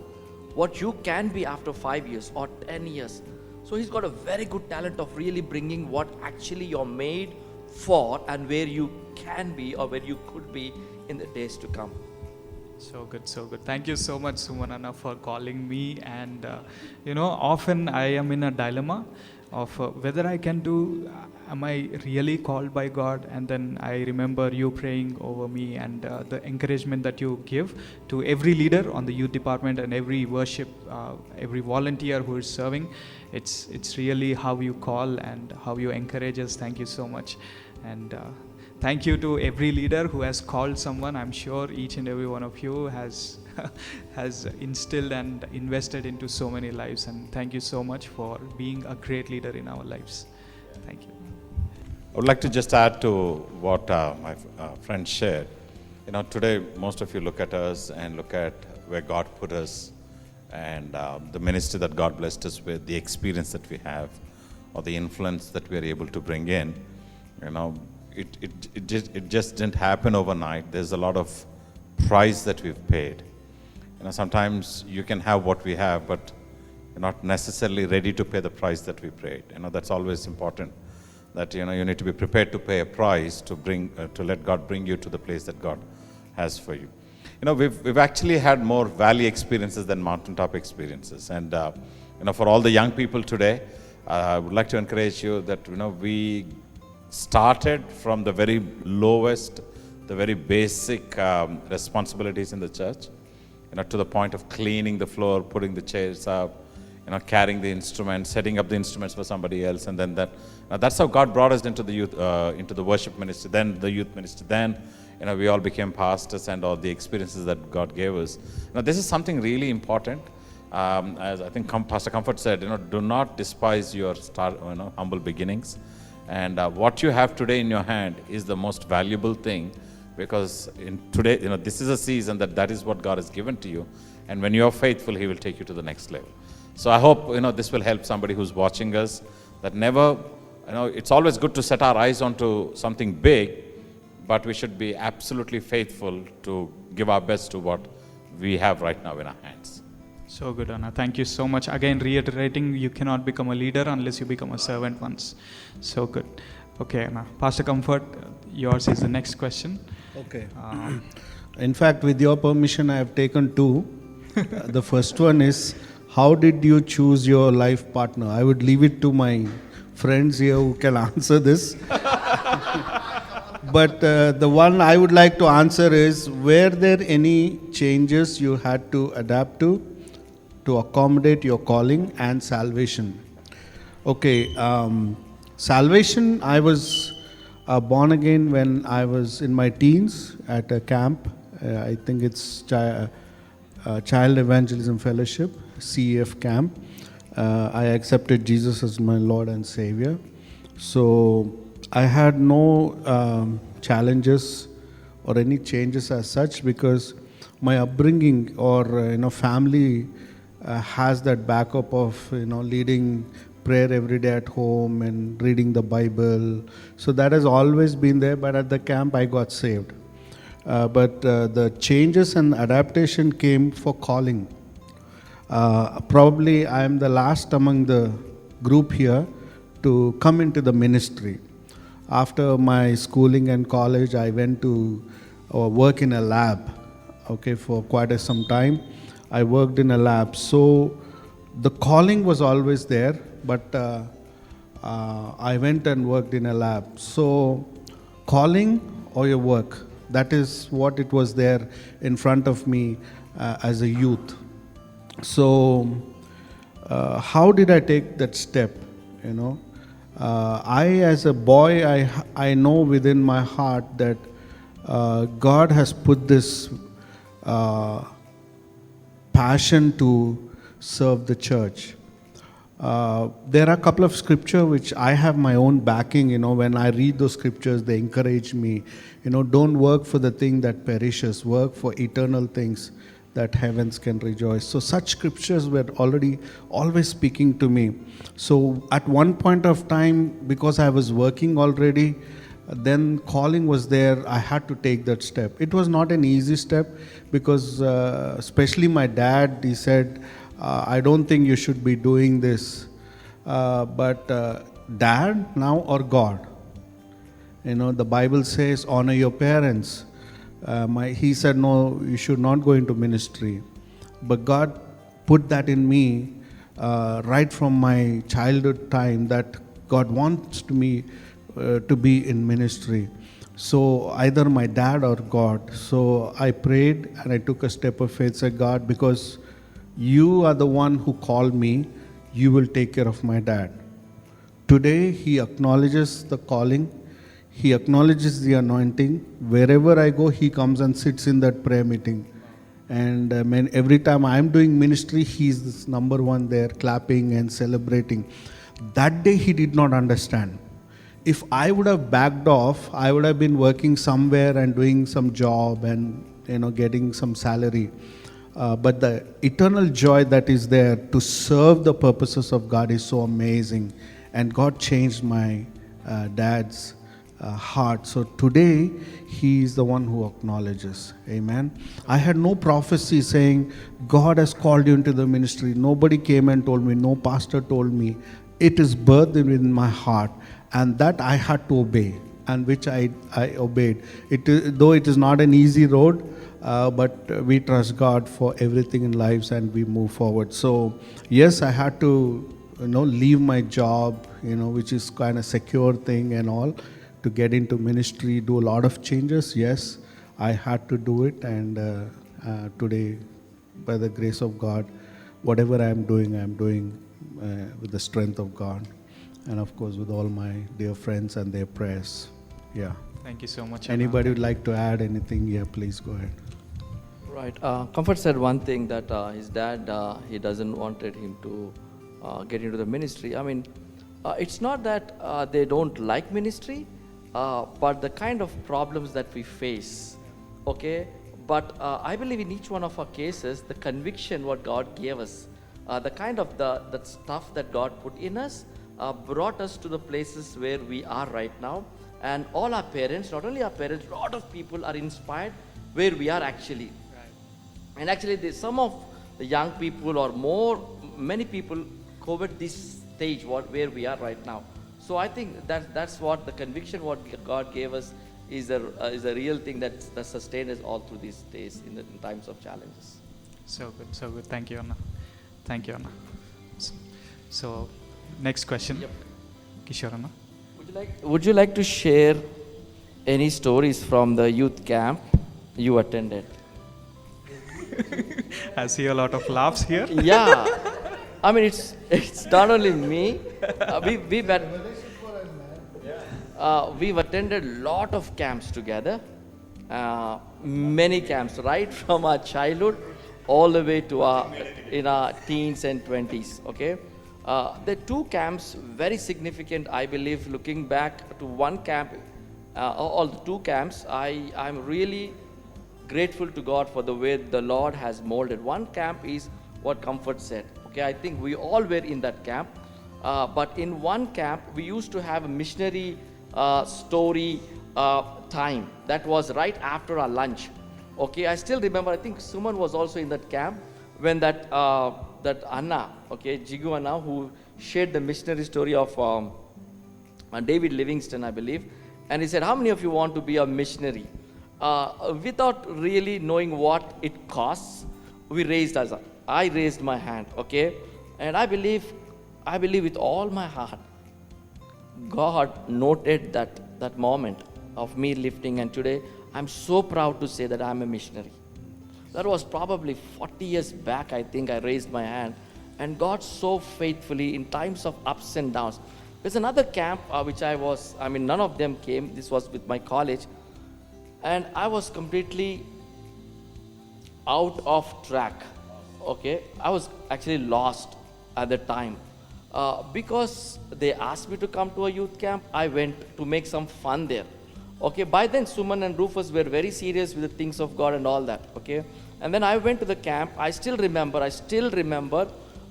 what you can be after 5 years or 10 years. So he's got a very good talent of really bringing what actually you're made for and where you can be or where you could be in the days to come.
So good. Thank you so much, Sumanana, for calling me. And often I am in a dilemma of whether I can do, am I really called by God? And then I remember you praying over me, and the encouragement that you give to every leader on the youth department and every worship, every volunteer who is serving. It's really how you call and how you encourage us. Thank you so much. And thank you to every leader who has called someone. I'm sure each and every one of you has instilled and invested into so many lives. And thank you so much for being a great leader in our lives. Thank you.
I would like to just add to what my friend shared. Today most of you look at us and look at where God put us, and the ministry that God blessed us with, the experience that we have, or the influence that we are able to bring in. It just didn't happen overnight. There's a lot of price that we've paid. sometimes you can have what we have, but you're not necessarily ready to pay the price that we paid. That's always important. That you need to be prepared to pay a price to let God bring you to the place that God has for you. We've actually had more valley experiences than mountaintop experiences, and for all the young people today, I would like to encourage you that we started from the very lowest, the very basic responsibilities in the church, to the point of cleaning the floor, putting the chairs up, carrying the instruments, setting up the instruments for somebody else, and then that's how God brought us into the youth, into the worship ministry, then the youth ministry, then we all became pastors, and all the experiences that God gave us. This is something really important. As I think Pastor Comfort said, do not despise your humble beginnings, and what you have today in your hand is the most valuable thing, because today, this is a season that is what God has given to you, and when you are faithful, He will take you to the next level. So I hope this will help somebody who's watching us. That never, it's always good to set our eyes onto something big, but we should be absolutely faithful to give our best to what we have right now in our hands.
So good, Anna. Thank you so much. Again, reiterating, you cannot become a leader unless you become a servant once. So good. Okay, Anna. Pastor Comfort, yours is the next question.
Okay. In fact, with your permission, I have taken two. The first one is, how did you choose your life partner? I would leave it to my friends here who can answer this. But the one I would like to answer is, were there any changes you had to adapt to accommodate your calling and salvation? Okay, salvation, I was born again when I was in my teens at a camp. I think it's Child Evangelism Fellowship, CEF camp. I accepted Jesus as my Lord and Savior. So I had no challenges or any changes as such, because my upbringing or family has that backup of leading prayer every day at home and reading the Bible. So that has always been there. But at the camp, I got saved. But the changes and adaptation came for calling. Probably I am the last among the group here to come into the ministry. After my schooling and college, I went to work in a lab, for quite some time. I worked in a lab. So the calling was always there, but I went and worked in a lab. So calling or your work, that is what it was there in front of me as a youth. So how did I take that step? I, as a boy, I know within my heart that God has put this passion to serve the church. There are a couple of scriptures which I have my own backing. When I read those scriptures, they encourage me. Don't work for the thing that perishes, work for eternal things that heavens can rejoice. So such scriptures were always speaking to me. So at one point of time, because I was working already, then calling was there. I had to take that step. It was not an easy step, because especially my dad, he said, I don't think you should be doing this. But dad now or God? The Bible says, honor your parents. He said, no, you should not go into ministry. But God put that in me right from my childhood time, that God wants me to be in ministry. So either my dad or God. So I prayed and I took a step of faith, said, God, because you are the one who called me, you will take care of my dad. Today he acknowledges the calling. He acknowledges the anointing. Wherever I go, he comes and sits in that prayer meeting. And every time I'm doing ministry, he's this number one there, clapping and celebrating. That day he did not understand. If I would have backed off, I would have been working somewhere and doing some job and getting some salary. But the eternal joy that is there to serve the purposes of God is so amazing. And God changed my dad's heart. So today, he is the one who acknowledges. Amen. I had no prophecy saying, God has called you into the ministry. Nobody came and told me. No pastor told me. It is birthed in my heart, and that I had to obey, and which I obeyed. Though it is not an easy road, but we trust God for everything in lives, and we move forward. So yes, I had to leave my job, which is kind of secure thing and all, to get into ministry, do a lot of changes. Yes, I had to do it, and today, by the grace of God, whatever I am doing with the strength of God, and of course with all my dear friends and their prayers. Yeah.
Thank you so much.
Anybody would like to add anything? Yeah, please go ahead.
Right. Comfort said one thing, that his dad, he doesn't wanted him to get into the ministry. I mean, it's not that they don't like ministry, but the kind of problems that we face, okay? But I believe in each one of our cases, the conviction what God gave us, the kind of the stuff that God put in us, brought us to the places where we are right now. And all our parents, not only our parents, a lot of people are inspired where we are actually. And actually, some of the young people or many people covered this stage where we are right now. So I think that's what the conviction what God gave us is a real thing that sustained us all through these days in times of challenges.
So good, so good. Thank you, Anna. Thank you, Anna. So next question.
Yep.
Kishore Anna.
Would you like to share any stories from the youth camp you attended?
I see a lot of laughs here.
Yeah, I mean it's not only me. We've attended a lot of camps together, many camps, right from our childhood all the way to our teens and 20s. Okay, the two camps very significant. I believe looking back to one camp, all the two camps, I'm really grateful to God for the way the Lord has molded. One camp is what Comfort said. Okay, I think we all were in that camp. But in one camp, we used to have a missionary story time. That was right after our lunch. Okay, I still remember, I think Suman was also in that camp when that Anna, okay, Jigu Anna, who shared the missionary story of David Livingston, I believe. And he said, how many of you want to be a missionary? Without really knowing what it costs, I raised my hand, okay? And I believe with all my heart, God noted that moment of me lifting, and today I'm so proud to say that I'm a missionary. That was probably 40 years back, I think I raised my hand, and God so faithfully in times of ups and downs. There's another camp which none of them came, this was with my college, and I was completely out of track, okay? I was actually lost at the time. Because they asked me to come to a youth camp, I went to make some fun there. Okay, by then Suman and Rufus were very serious with the things of God and all that, okay? And then I went to the camp. I still remember,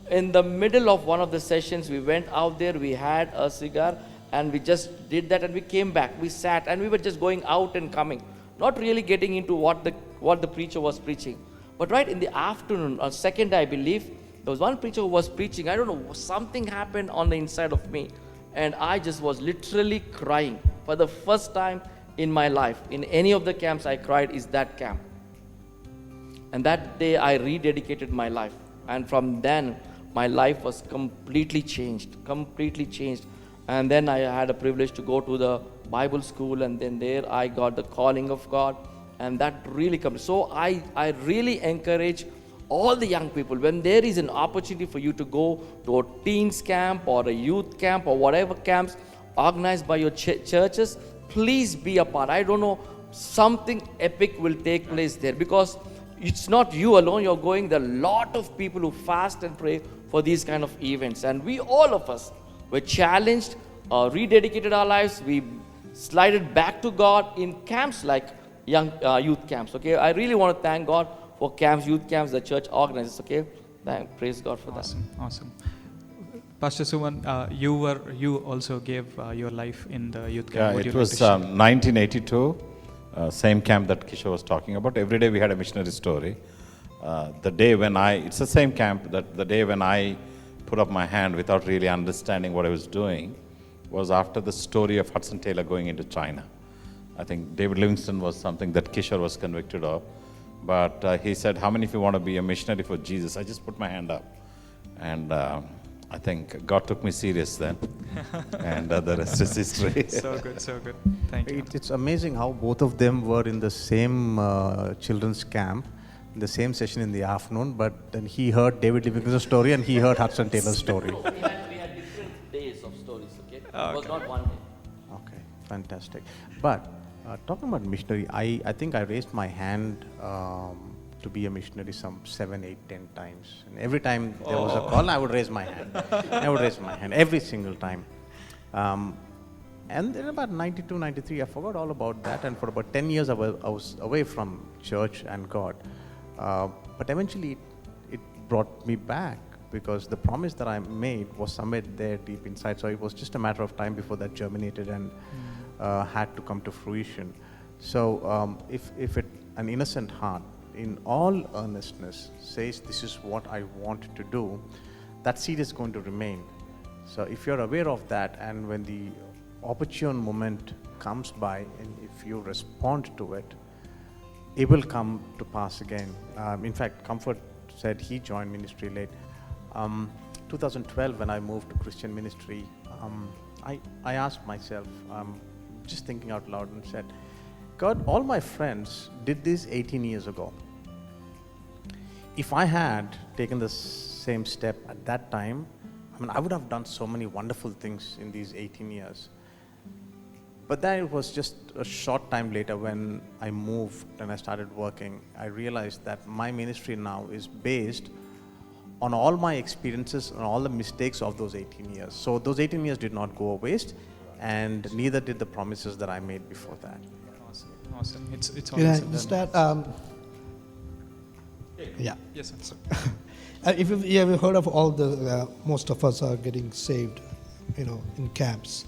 in the middle of one of the sessions, we went out there, we had a cigar, and we just did that, and we came back. We sat, and we were just going out and coming, not really getting into what the preacher was preaching. But right in the afternoon, or second day, I believe, there was one preacher who was preaching. I don't know, something happened on the inside of me, and I just was literally crying. For the first time in my life, in any of the camps I cried, is that camp. And that day I rededicated my life. And from then, my life was completely changed. And then I had a privilege to go to the Bible school, and then there I got the calling of God. And that really comes. So I really encourage all the young people, when there is an opportunity for you to go to a teens camp or a youth camp or whatever camps organized by your churches, please be a part. I don't know, something epic will take place there, because it's not you alone you're going. There are a lot of people who fast and pray for these kind of events. And we, all of us, were challenged, rededicated our lives. We slided back to God in camps like youth camps. Okay, I really want to thank God for camps, youth camps, the church organizes. Okay, praise God for
Awesome, awesome. Pastor Suman, you also gave your life in the youth camp.
Yeah,
Would you
it
like
was
to share?
1982, same camp that Kishore was talking about. Every day we had a missionary story. The day when it's the same camp, that the day when I put up my hand without really understanding what I was doing was after the story of Hudson Taylor going into China. I think David Livingstone was something that Kishore was convicted of. But he said, how many of you want to be a missionary for Jesus? I just put my hand up. And I think God took me serious then. And the rest is history.
So good, so good. Thank you.
It's amazing how both of them were in the same children's camp, in the same session in the afternoon, but then he heard David Livingstone's story and he heard Hudson Taylor's story.
We had different days of stories, okay? It was not one day.
Okay, fantastic. But talking about missionary, I think I raised my hand to be a missionary some 7, 8, 10 times. And every time there was a call, I would raise my hand. I would raise my hand every single time. And then about 92, 93, I forgot all about that. And for about 10 years, I was away from church and God. But eventually, it brought me back because the promise that I made was somewhere there deep inside. So it was just a matter of time before that germinated and had to come to fruition. So if an innocent heart, in all earnestness, says this is what I want to do, that seed is going to remain. So if you're aware of that, and when the opportune moment comes by, and if you respond to it, it will come to pass again. In fact, Comfort said he joined ministry late. 2012, when I moved to Christian ministry, I asked myself, just thinking out loud, and said, God, all my friends did this 18 years ago. If I had taken the same step at that time, I would have done so many wonderful things in these 18 years. But then it was just a short time later when I moved and I started working, I realized that my ministry now is based on all my experiences and all the mistakes of those 18 years. So those 18 years did not go a waste, and neither did the promises that I made before that.
Awesome. It's
Can I
awesome.
just add? Yeah.
Yes, sir.
If you have heard of all the, most of us are getting saved, in camps.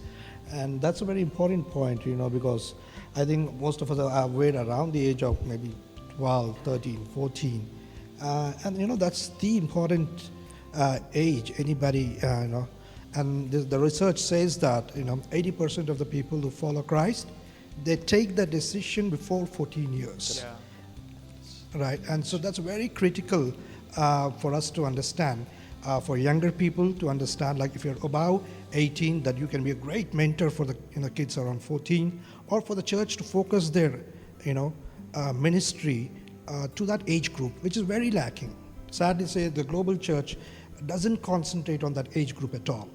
And that's a very important point, because I think most of us are way around the age of maybe 12, 13, 14. And, that's the important age, anybody, And the research says that, 80% of the people who follow Christ, they take the decision before 14 years.
Yeah.
Right, and so that's very critical for us to understand, for younger people to understand, like if you're above 18, that you can be a great mentor for the kids around 14, or for the church to focus their ministry to that age group, which is very lacking. Sadly say, the global church doesn't concentrate on that age group at all.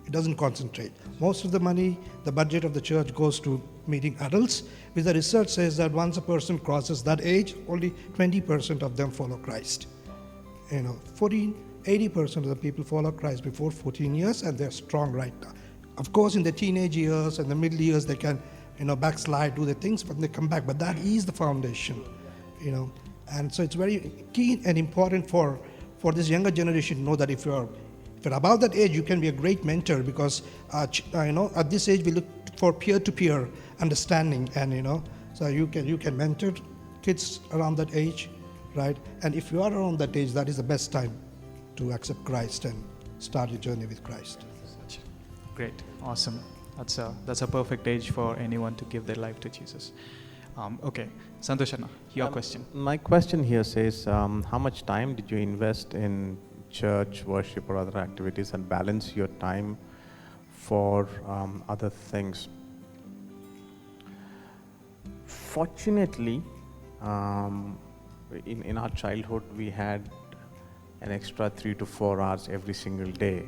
It doesn't concentrate. Most of the money, the budget of the church goes to meeting adults, which the research says that once a person crosses that age, only 20% of them follow Christ. 80% of the people follow Christ before 14 years, and they're strong right now. Of course, in the teenage years and the middle years, they can, backslide, do the things, but they come back. But that is the foundation, And so it's very key and important for this younger generation to know that if you're above that age, you can be a great mentor, because at this age we look for peer-to-peer understanding, and so you can mentor kids around that age, right? And if you are around that age, that is the best time to accept Christ and start your journey with Christ.
Great, awesome. That's a perfect age for anyone to give their life to Jesus. Okay, Santosh Anna, your question.
My question here says, how much time did you invest in church, worship, or other activities, and balance your time for other things? Fortunately, in our childhood, we had an extra 3 to 4 hours every single day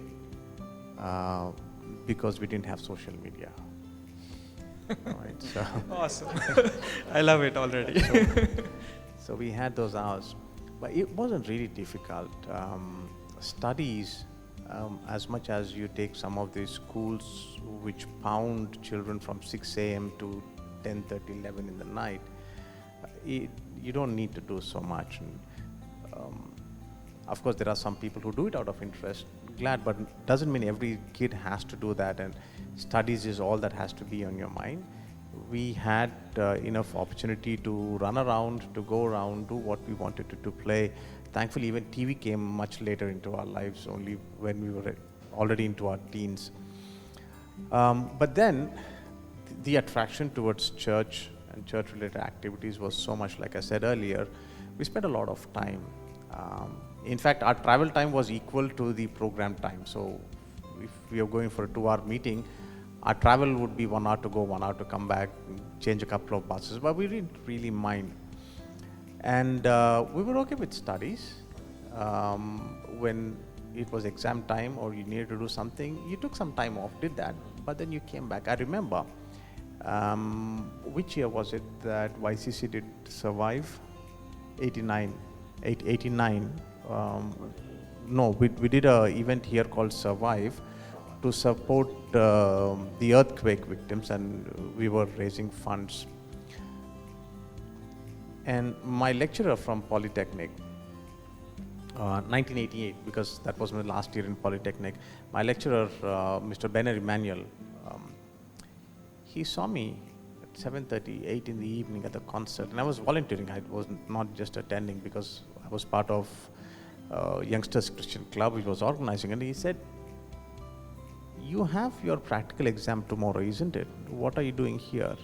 because we didn't have social media. Right, so
Awesome. I love it already.
So we had those hours, but it wasn't really difficult. Studies, as much as you take some of these schools which pound children from 6 a.m. to 10:30, 11 in the night, you don't need to do so much. And, of course, there are some people who do it out of interest, glad, but doesn't mean every kid has to do that and studies is all that has to be on your mind. We had enough opportunity to run around, to go around, do what we wanted to play. Thankfully, even TV came much later into our lives, only when we were already into our teens. But then, the attraction towards church and church-related activities was so much, like I said earlier, we spent a lot of time. In fact, our travel time was equal to the program time. So, if we are going for a 2-hour meeting, our travel would be 1 hour to go, 1 hour to come back, change a couple of buses, but we didn't really mind. And we were okay with studies. When it was exam time or you needed to do something, you took some time off, did that, but then you came back. I remember, which year was it that YCC did survive? 89. No, we did an event here called Survive to support the earthquake victims, and we were raising funds. And my lecturer from Polytechnic, 1988, because that was my last year in Polytechnic, my lecturer, Mr. Benner Emmanuel, he saw me at 7:30, 8 in the evening at the concert, and I was volunteering. I was not just attending because I was part of Youngsters Christian Club, which was organizing, and he said, "You have your practical exam tomorrow, isn't it? What are you doing here?"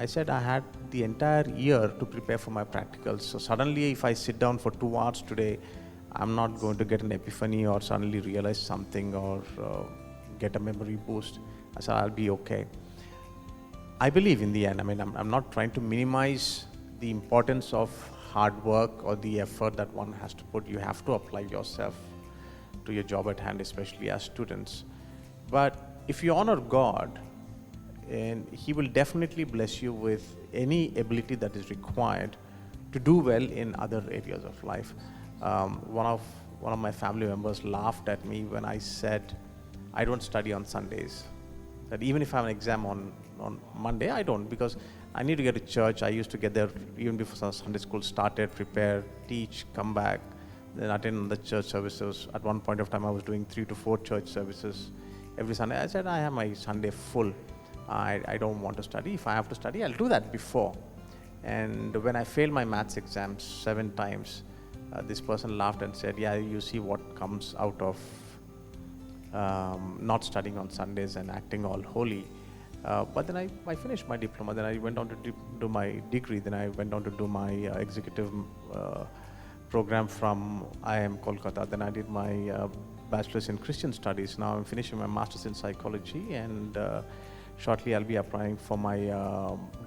I said, "I had the entire year to prepare for my practicals. So suddenly if I sit down for 2 hours today, I'm not going to get an epiphany or suddenly realize something or get a memory boost." I said, "I'll be okay." I believe in the end, I mean, I'm not trying to minimize the importance of hard work or the effort that one has to put. You have to apply yourself to your job at hand, especially as students. But if you honor God, and He will definitely bless you with any ability that is required to do well in other areas of life. One of my family members laughed at me when I said, "I don't study on Sundays." That even if I have an exam on Monday, I don't, because I need to get to church. I used to get there even before Sunday school started, prepare, teach, come back, then attend the church services. At one point of time, I was doing 3 to 4 church services every Sunday. I said, I have my Sunday full. I don't want to study. If I have to study, I'll do that before. And when I failed my maths exams 7 times, this person laughed and said, "Yeah, you see what comes out of not studying on Sundays and acting all holy." But then I finished my diploma. Then I went on to do my degree. Then I went on to do my executive program from IIM Kolkata. Then I did my bachelor's in Christian studies. Now I'm finishing my master's in psychology, and shortly I'll be applying for my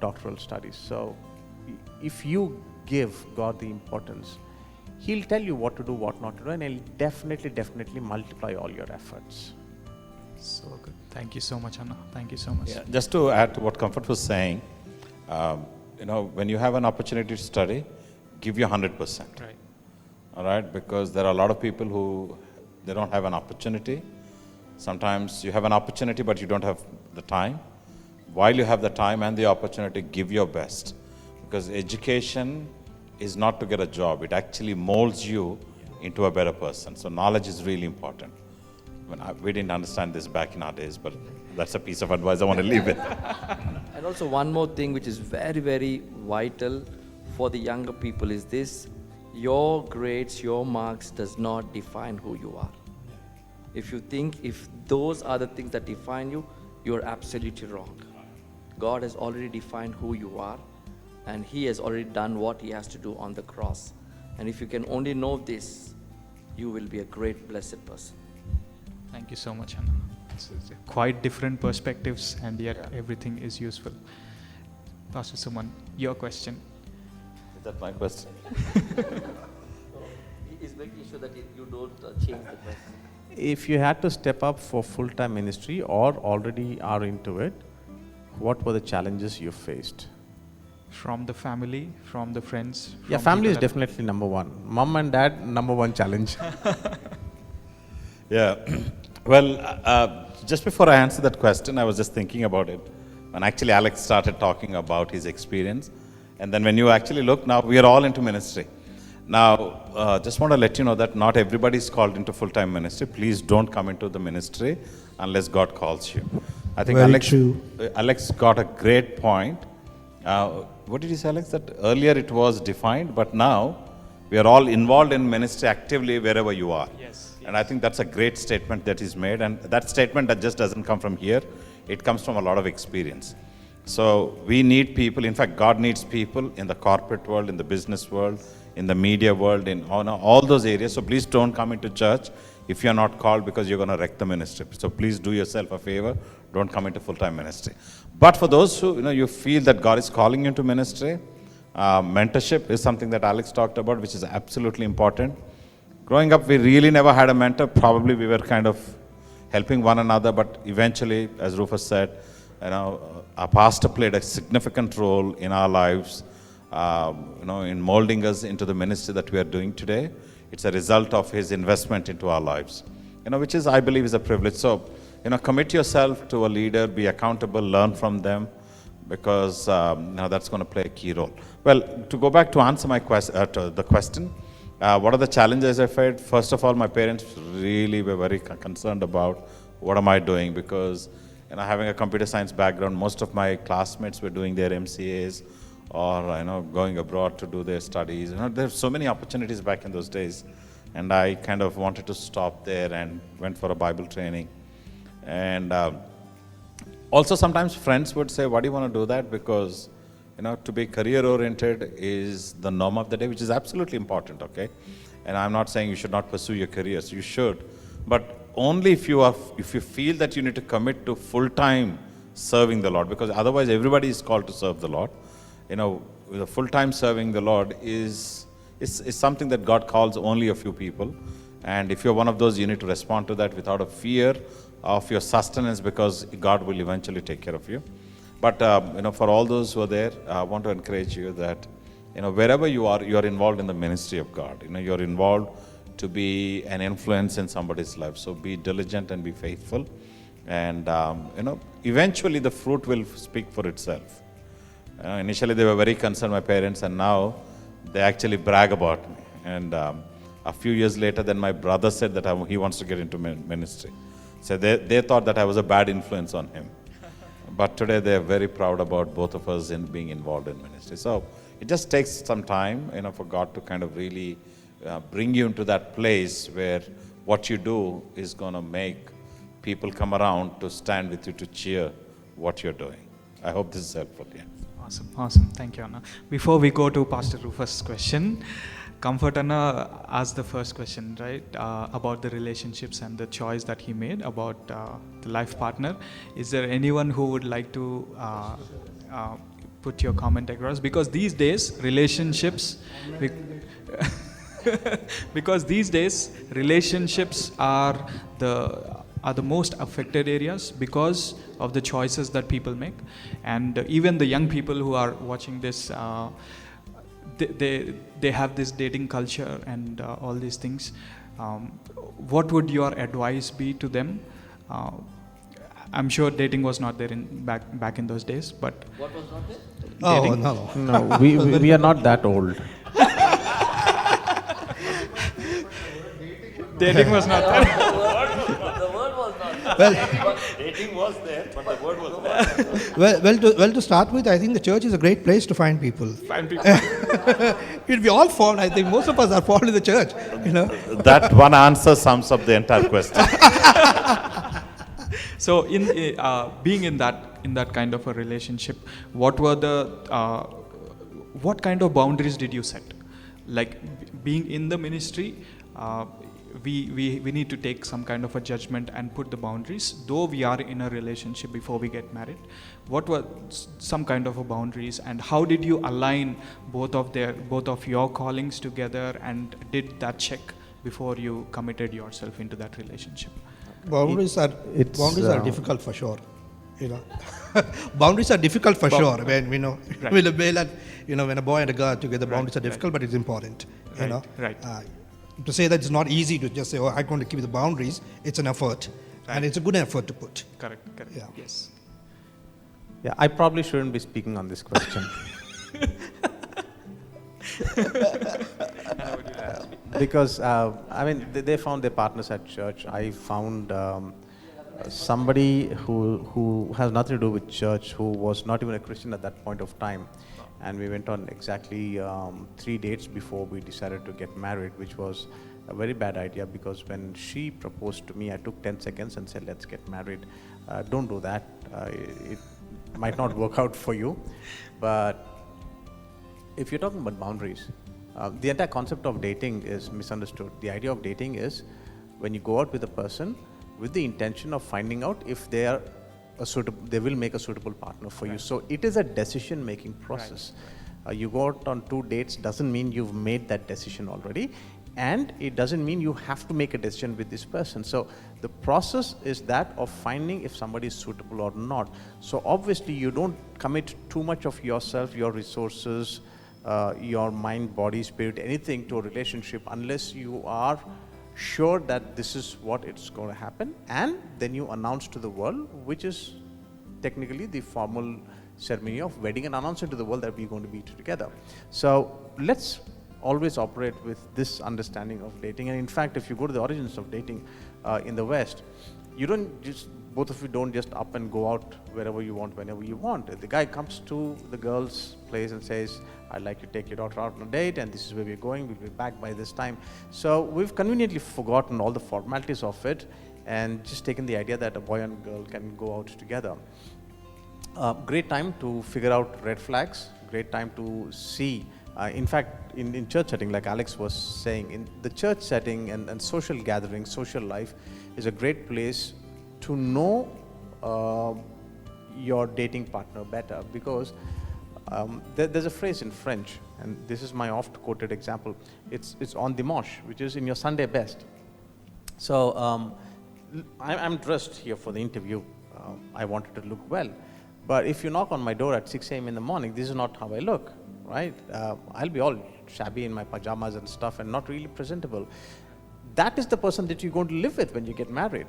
doctoral studies. So if you give God the importance, He'll tell you what to do, what not to do, and He'll definitely multiply all your efforts.
So good. Thank you so much, Anna. Thank you so much.
Yeah, just to add to what Comfort was saying, when you have an opportunity to study, give your 100%.
Right.
All right, because there are a lot of people who they don't have an opportunity. Sometimes you have an opportunity, but you don't have the time. While you have the time and the opportunity, give your best, because education is not to get a job. It actually molds you into a better person. So knowledge is really important. We didn't understand this back in our days, but that's a piece of advice I want to leave with.
And also one more thing which is very, very vital for the younger people is this: your grades, your marks does not define who you are. If you think if those are the things that define you, you're absolutely wrong. God has already defined who you are, and He has already done what He has to do on the cross. And if you can only know this, you will be a great, blessed person.
Thank you so much, Anna. It's quite different perspectives, and yet everything is useful. Pastor Suman, your question.
Is that my question?
He is making sure that you don't change the question.
If you had to step up for full-time ministry or already are into it, what were the challenges you faced?
From the family, from the friends?
Yeah,
from
family is
people
definitely number one. Mom and dad, number one challenge.
Yeah. Well, just before I answer that question, I was just thinking about it. When actually Alex started talking about his experience. And then when you actually look, now we are all into ministry. Now, just want to let you know that not everybody is called into full-time ministry. Please don't come into the ministry unless God calls you. I think
Very true.
Alex got a great point. What did you say, Alex? That earlier it was defined, but now we are all involved in ministry actively wherever you are.
Yes.
And I think that's a great statement that is made. And that statement that just doesn't come from here. It comes from a lot of experience. So we need people. In fact, God needs people in the corporate world, in the business world, in the media world, in all those areas. So please don't come into church if you're not called, because you're going to wreck the ministry. So please do yourself a favor. Don't come into full-time ministry. But for those who, you feel that God is calling you into ministry, mentorship is something that Alex talked about, which is absolutely important. Growing up, we really never had a mentor. Probably we were kind of helping one another, but eventually, as Rufus said, our pastor played a significant role in our lives, in molding us into the ministry that we are doing today. It's a result of his investment into our lives, which is, I believe, is a privilege. So, commit yourself to a leader, be accountable, learn from them, because that's going to play a key role. Well, to go back to answer my the question, what are the challenges I faced? First of all, my parents really were very concerned about what am I doing, because having a computer science background, most of my classmates were doing their MCAs or going abroad to do their studies. There's so many opportunities back in those days, and I kind of wanted to stop there and went for a Bible training. And also sometimes friends would say, why do you want to do that? Because to be career oriented is the norm of the day, which is absolutely important, okay? And I'm not saying you should not pursue your careers, you should, but only if you feel that you need to commit to full-time serving the Lord, because otherwise everybody is called to serve the Lord. The full-time serving the Lord is something that God calls only a few people, and if you're one of those, you need to respond to that without a fear of your sustenance, because God will eventually take care of you. But for all those who are there, I want to encourage you that wherever you are involved in the ministry of God. You're involved to be an influence in somebody's life. So be diligent and be faithful, and eventually the fruit will speak for itself. Initially they were very concerned, my parents, and now they actually brag about me. And a few years later, then my brother said that he wants to get into ministry. So they thought that I was a bad influence on him. But today they are very proud about both of us in being involved in ministry. So it just takes some time, for God to kind of really bring you into that place where what you do is going to make people come around to stand with you to cheer what you're doing. I hope this is helpful. Yeah.
Awesome. Thank you, Anna. Before we go to Pastor Rufus' question, Comfort Anna asked the first question, right, about the relationships and the choice that he made about the life partner. Is there anyone who would like to put your comment across? Because these days, relationships... because these days, relationships are the most affected areas because of the choices that people make. And even the young people who are watching this, they have this dating culture and all these things. What would your advice be to them? I'm sure dating was not there back in those days, but
What was not there?
Oh,
Dating?
no.
No, we are not that old.
dating was not there.
The word was not there.
Well,
Dating was there, but the word was not.
well, to start with, I think the church is a great place to find people.
Find people.
We all fall. I think most of us are fall in the church.
That one answer sums up the entire question.
So, in being in that kind of a relationship, what kind of boundaries did you set? Like being in the ministry, we need to take some kind of a judgment and put the boundaries. Though we are in a relationship before we get married, what were some kind of a boundaries, and how did you align both of your callings together, and did that check before you committed yourself into that relationship?
Boundaries are
it's,
difficult for sure. Boundaries are difficult for sure. When
Right.
with a male and when a boy and a girl together, boundaries are difficult, but it's important.
Right.
To say that it's not easy to just say, "Oh, I'm going to keep the boundaries." It's an effort, and it's a good effort to put.
Correct.
Yeah.
Yes.
Yeah, I probably shouldn't be speaking on this question. Because I mean, they found their partners at church. I found somebody who has nothing to do with church, who was not even a Christian at that point of time, and we went on exactly 3 dates before we decided to get married, which was a very bad idea, because when she proposed to me, I took 10 seconds and said, let's get married. Don't do that. It might not work out for you. But if you're talking about boundaries, the entire concept of dating is misunderstood. The idea of dating is when you go out with a person with the intention of finding out if they are they will make a suitable partner for you. So it is a decision-making process. You go out on 2 dates doesn't mean you've made that decision already, and it doesn't mean you have to make a decision with this person. So the process is that of finding if somebody is suitable or not. So obviously you don't commit too much of yourself, your resources, your mind, body, spirit, anything to a relationship unless you are sure that this is what it's going to happen, and then you announce to the world, which is technically the formal ceremony of wedding, and announcing to the world that we're going to be together. So let's always operate with this understanding of dating. And in fact, if you go to the origins of dating in the West, you don't just, both of you don't just up and go out wherever you want, whenever you want. The guy comes to the girl's place and says, I'd like to take your daughter out on a date, and this is where we're going, we'll be back by this time. So we've conveniently forgotten all the formalities of it and just taken the idea that a boy and girl can go out together. Great time to figure out red flags, great time to see. In fact, in church setting, like Alex was saying, in the church setting and social gathering, social life is a great place to know your dating partner better, because there's a phrase in French, and this is my oft-quoted example. It's on dimanche, which is in your Sunday best. So I'm dressed here for the interview. I wanted to look well. But if you knock on my door at 6 a.m. in the morning, this is not how I look, right? I'll be all shabby in my pajamas and stuff and not really presentable. That is the person that you're going to live with when you get married.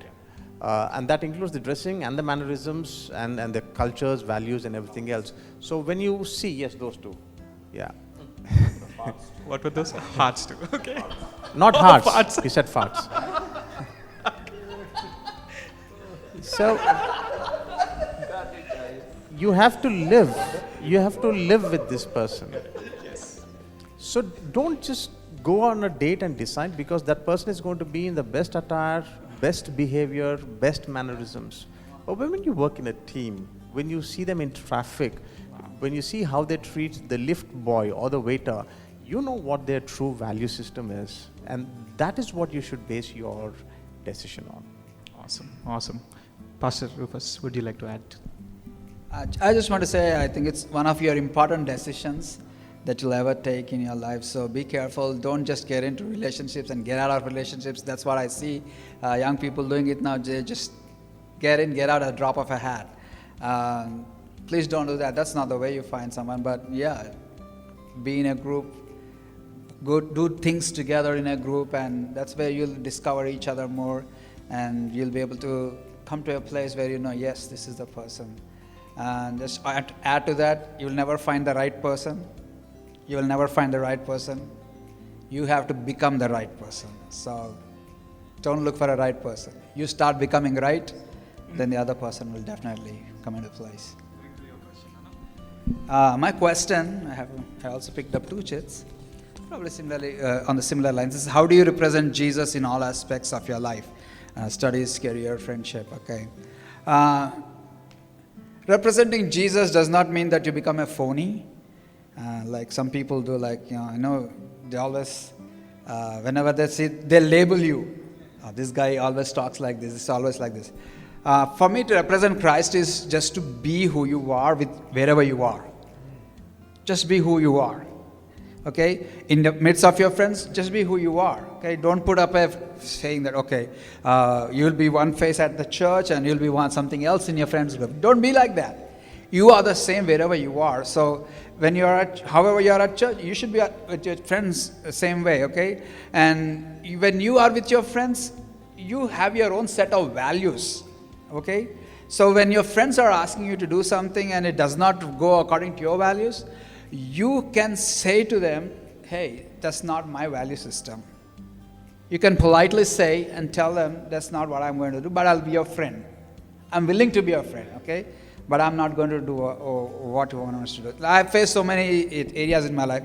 And that includes the dressing and the mannerisms and the cultures, values, and everything else. So when you see, yes, those two, yeah.
What were those? Hearts too. Okay.
Not hearts. Farts. He said farts. So you have to live. You have to live with this person.
Yes.
So don't just go on a date and decide because that person is going to be in the best attire, best behavior, best mannerisms. But when you work in a team, when you see them in traffic, when you see how they treat the lift boy or the waiter, you know what their true value system is. And that is what you should base your decision on.
Awesome. Awesome. Pastor Rufus, would you like to add?
I just want to say, I think it's one of your important decisions that you'll ever take in your life. So be careful. Don't just get into relationships and get out of relationships. That's what I see young people doing it now. They just get in, get out at a drop of a hat. Please don't do that. That's not the way you find someone. But yeah, be in a group, do things together in a group, and that's where you'll discover each other more, and you'll be able to come to a place where you know, yes, this is the person. And just add to that, you'll never find the right person. You will never find the right person. You have to become the right person. So don't look for a right person. You start becoming right, then the other person will definitely come into place. My question, I also picked up 2 chits, probably similarly on the similar lines. This is, how do you represent Jesus in all aspects of your life? Studies, career, friendship, okay. Representing Jesus does not mean that you become a phony. Like some people do, like, you know, I know they always, whenever they see, they label you. This guy always talks like this, it's always like this. For me, to represent Christ is just to be who you are with wherever you are. Just be who you are. Okay? In the midst of your friends, just be who you are. Okay? Don't put up a saying that, okay, you'll be one face at the church and you'll be something else in your friends group. Don't be like that. You are the same wherever you are. So when you are however you are at church, you should be with your friends the same way, okay? And when you are with your friends, you have your own set of values, okay? So when your friends are asking you to do something and it does not go according to your values, you can say to them, hey, that's not my value system. You can politely say and tell them, that's not what I'm going to do, but I'll be your friend. I'm willing to be your friend, okay? But I'm not going to do what you want us to do. I've faced so many areas in my life,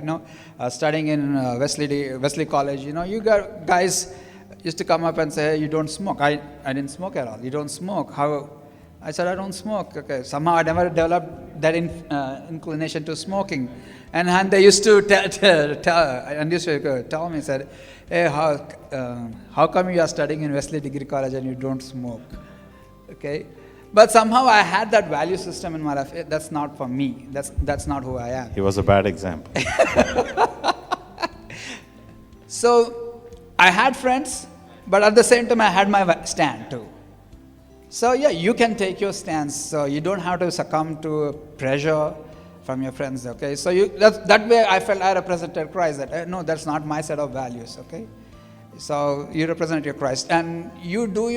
studying in Wesley College, you got guys used to come up and say, hey, you don't smoke. I didn't smoke at all. You don't smoke. How? I said, I don't smoke. Okay. Somehow I never developed that inclination to smoking. And they used to tell me, said, hey, how come you are studying in Wesley Degree College and you don't smoke? Okay. But somehow I had that value system in my life. That's not for me. That's not who I am.
He was a bad example.
So I had friends, but at the same time I had my stand too. So yeah, you can take your stance. So you don't have to succumb to pressure from your friends. Okay. So that way I felt I represented Christ. That no, that's not my set of values. Okay. So you represent your Christ, and you do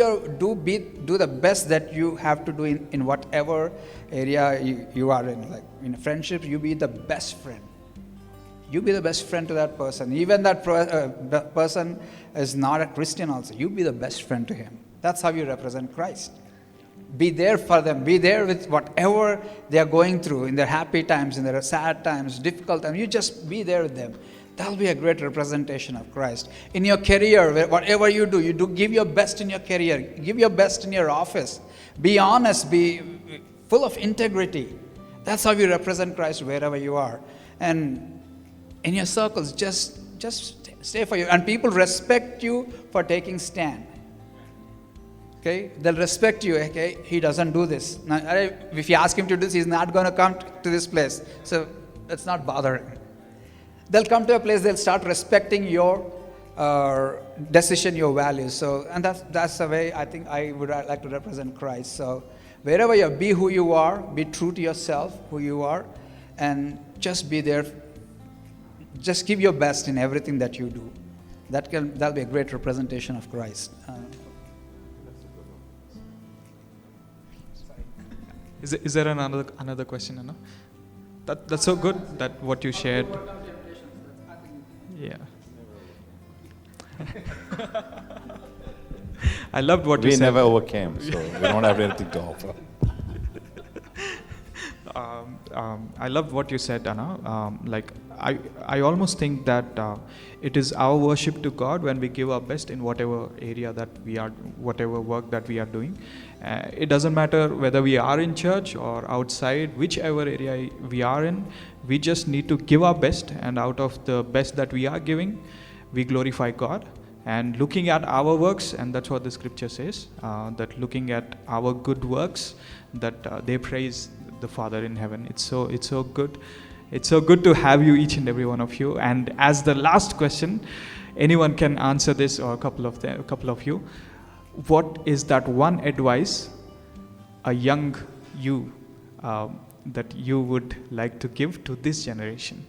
the best that you have to do in whatever area you are in. Like in friendship, you be the best friend. You be the best friend to that person. Even that person is not a Christian also. You be the best friend to him. That's how you represent Christ. Be there for them. Be there with whatever they are going through, in their happy times, in their sad times, difficult times. You just be there with them. That'll be a great representation of Christ. In your career, whatever you do, give your best in your career. Give your best in your office. Be honest. Be full of integrity. That's how you represent Christ wherever you are. And in your circles, just stay for you. And people respect you for taking stand. Okay? They'll respect you. Okay? He doesn't do this. Now, if you ask him to do this, he's not going to come to this place. So let's not bother him. They'll come to a place, they'll start respecting your decision, your values. So, and that's the way I think I would like to represent Christ. So wherever you are, be who you are, be true to yourself, who you are, and just be there. Just give your best in everything that you do. That'll be a great representation of Christ.
Is there another question, Anna? That's so good that what you shared. Yeah. I loved what you said.
We never overcame, so we don't have anything to offer.
I loved what you said, Anna. I almost think that it is our worship to God when we give our best in whatever area that we are, whatever work that we are doing. It doesn't matter whether we are in church or outside, whichever area we are in, we just need to give our best, and out of the best that we are giving, we glorify God. And looking at our works, and that's what the scripture says, that looking at our good works, that they praise the Father in heaven. It's so good. It's so good to have you, each and every one of you. And as the last question, anyone can answer this, or a couple of you. What is that one advice a young you that you would like to give to this generation?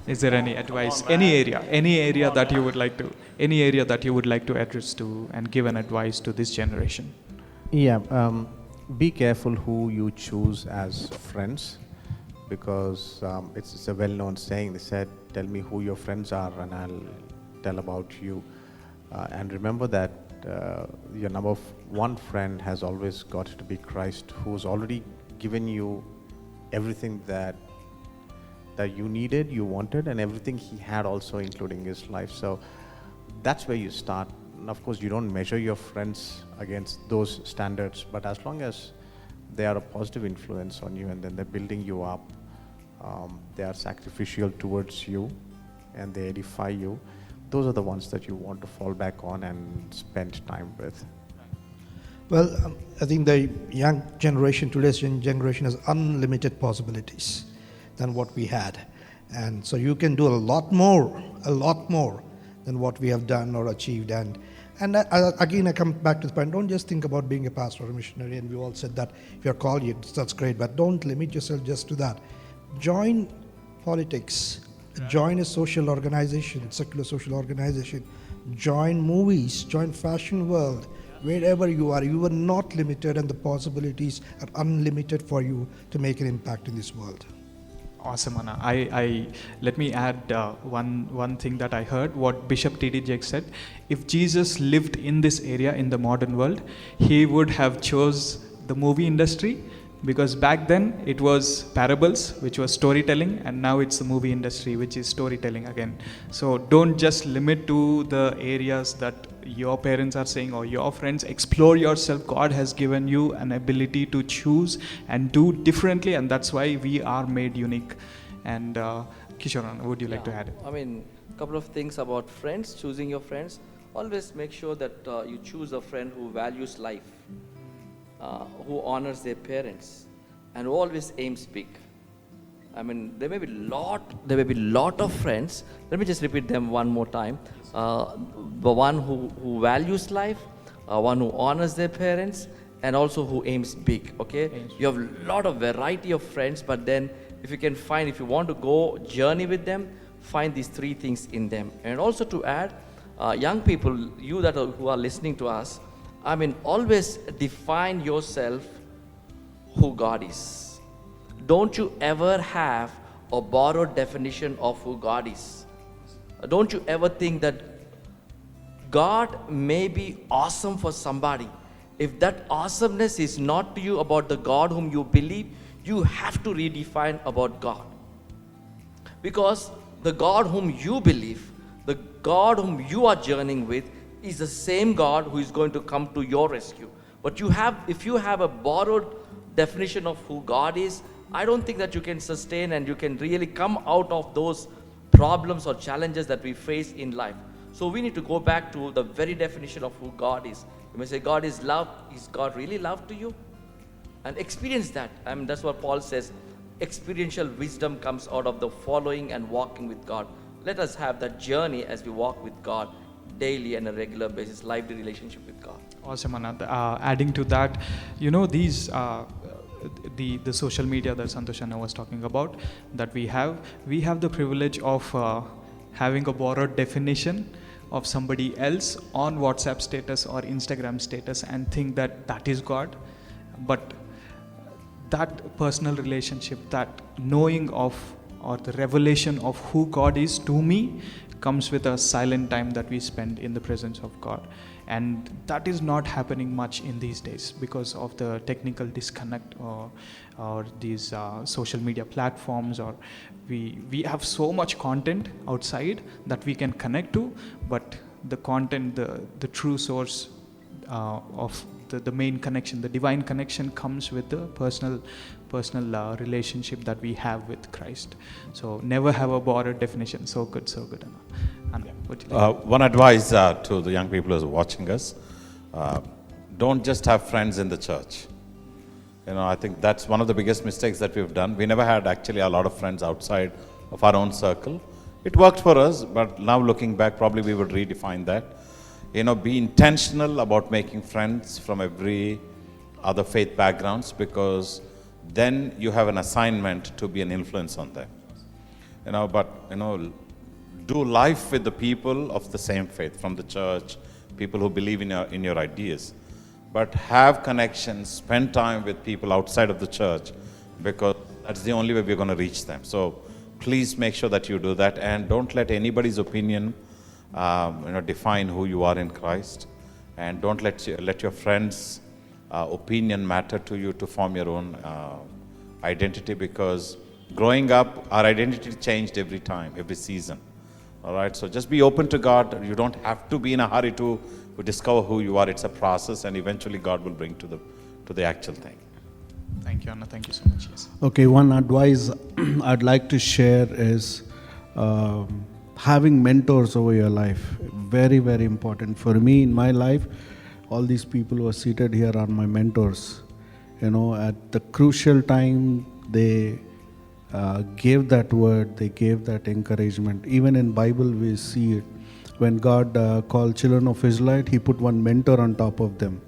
Is there any advice, any area that you would like to address to and give an advice to this generation?
Yeah, be careful who you choose as friends, because it's a well-known saying. They said, "Tell me who your friends are, and I'll tell about you." And remember that your number one friend has always got to be Christ, who's already given you everything that you needed, you wanted, and everything he had also, including his life. So that's where you start. And of course, you don't measure your friends against those standards, but as long as they are a positive influence on you, and then they're building you up, they are sacrificial towards you, and they edify you, those are the ones that you want to fall back on and spend time with.
Well, I think the young generation, today's young generation, has unlimited possibilities than what we had. And so you can do a lot more than what we have done or achieved. And again, I come back to the point, don't just think about being a pastor or a missionary, and we all said that if you're called, that's great, but don't limit yourself just to that. Join politics, join a social organization, secular social organization, join movies, join fashion world. Wherever you are not limited, and the possibilities are unlimited for you to make an impact in this world.
Awesome, Anna. Let me add one thing that I heard. What Bishop T.D. Jakes said: if Jesus lived in this area in the modern world, he would have chose the movie industry, because back then it was parables, which was storytelling, and now it's the movie industry, which is storytelling again. So don't just limit to the areas that your parents are saying or your friends. Explore yourself. God has given you an ability to choose and do differently, and that's why we are made unique. And Kishoran, would you like to add?
I mean, a couple of things about friends, choosing your friends. Always make sure that you choose a friend who values life, who honors their parents, and who always aims big. I mean, there may be lot of friends. Let me just repeat them one more time. The one who values life, one who honors their parents, and also who aims big. Okay, you have a lot of variety of friends, but then if you want to go journey with them, find these three things in them. And also to add, young people, who are listening to us, I mean, always define yourself who God is. Don't you ever have a borrowed definition of who God is. Don't you ever think that God may be awesome for somebody. If that awesomeness is not to you about the God whom you believe, you have to redefine about God. Because the God whom you believe, the God whom you are journeying with, is the same God who is going to come to your rescue. But if you have a borrowed definition of who God is, I don't think that you can sustain and you can really come out of those problems or challenges that we face in life. So we need to go back to the very definition of who God is. You may say, God is love. Is God really love to you? And experience that. I mean, that's what Paul says. Experiential wisdom comes out of the following and walking with God. Let us have that journey as we walk with God daily and a regular basis, lively relationship with God.
Awesome, Anand. Adding to that, these the social media that Santosh Anna was talking about, that we have the privilege of having a borrowed definition of somebody else on WhatsApp status or Instagram status and think that is God. But that personal relationship, that knowing of or the revelation of who God is to me, comes with a silent time that we spend in the presence of God. And that is not happening much in these days because of the technical disconnect or these social media platforms, or we have so much content outside that we can connect to, but the content, the true source of the main connection, the divine connection, comes with the personal relationship that we have with Christ. So never have a borrowed definition. So good, Anna. What do you like?
One advice to the young people who are watching us: don't just have friends in the church. I think that's one of the biggest mistakes that we've done. We never had actually a lot of friends outside of our own circle. It worked for us, but now looking back, probably we would redefine that. Be intentional about making friends from every other faith backgrounds, because then you have an assignment to be an influence on them. Do life with the people of the same faith from the church, people who believe in your ideas. But have connections, spend time with people outside of the church, because that's the only way we're going to reach them. So please make sure that you do that, and don't let anybody's opinion define who you are in Christ, and don't let your friends' opinion matter to you to form your own identity, because growing up, our identity changed every time, every season. All right, so just be open to God. You don't have to be in a hurry to discover who you are. It's a process, and eventually God will bring to the actual thing.
Thank you, Anna. Thank you so much. Yes.
Okay, one advice I'd like to share is having mentors over your life. Very, very important. For me, in my life, all these people who are seated here are my mentors. At the crucial time, they gave that word, they gave that encouragement. Even in Bible, we see it. When God called children of Israel, He put one mentor on top of them.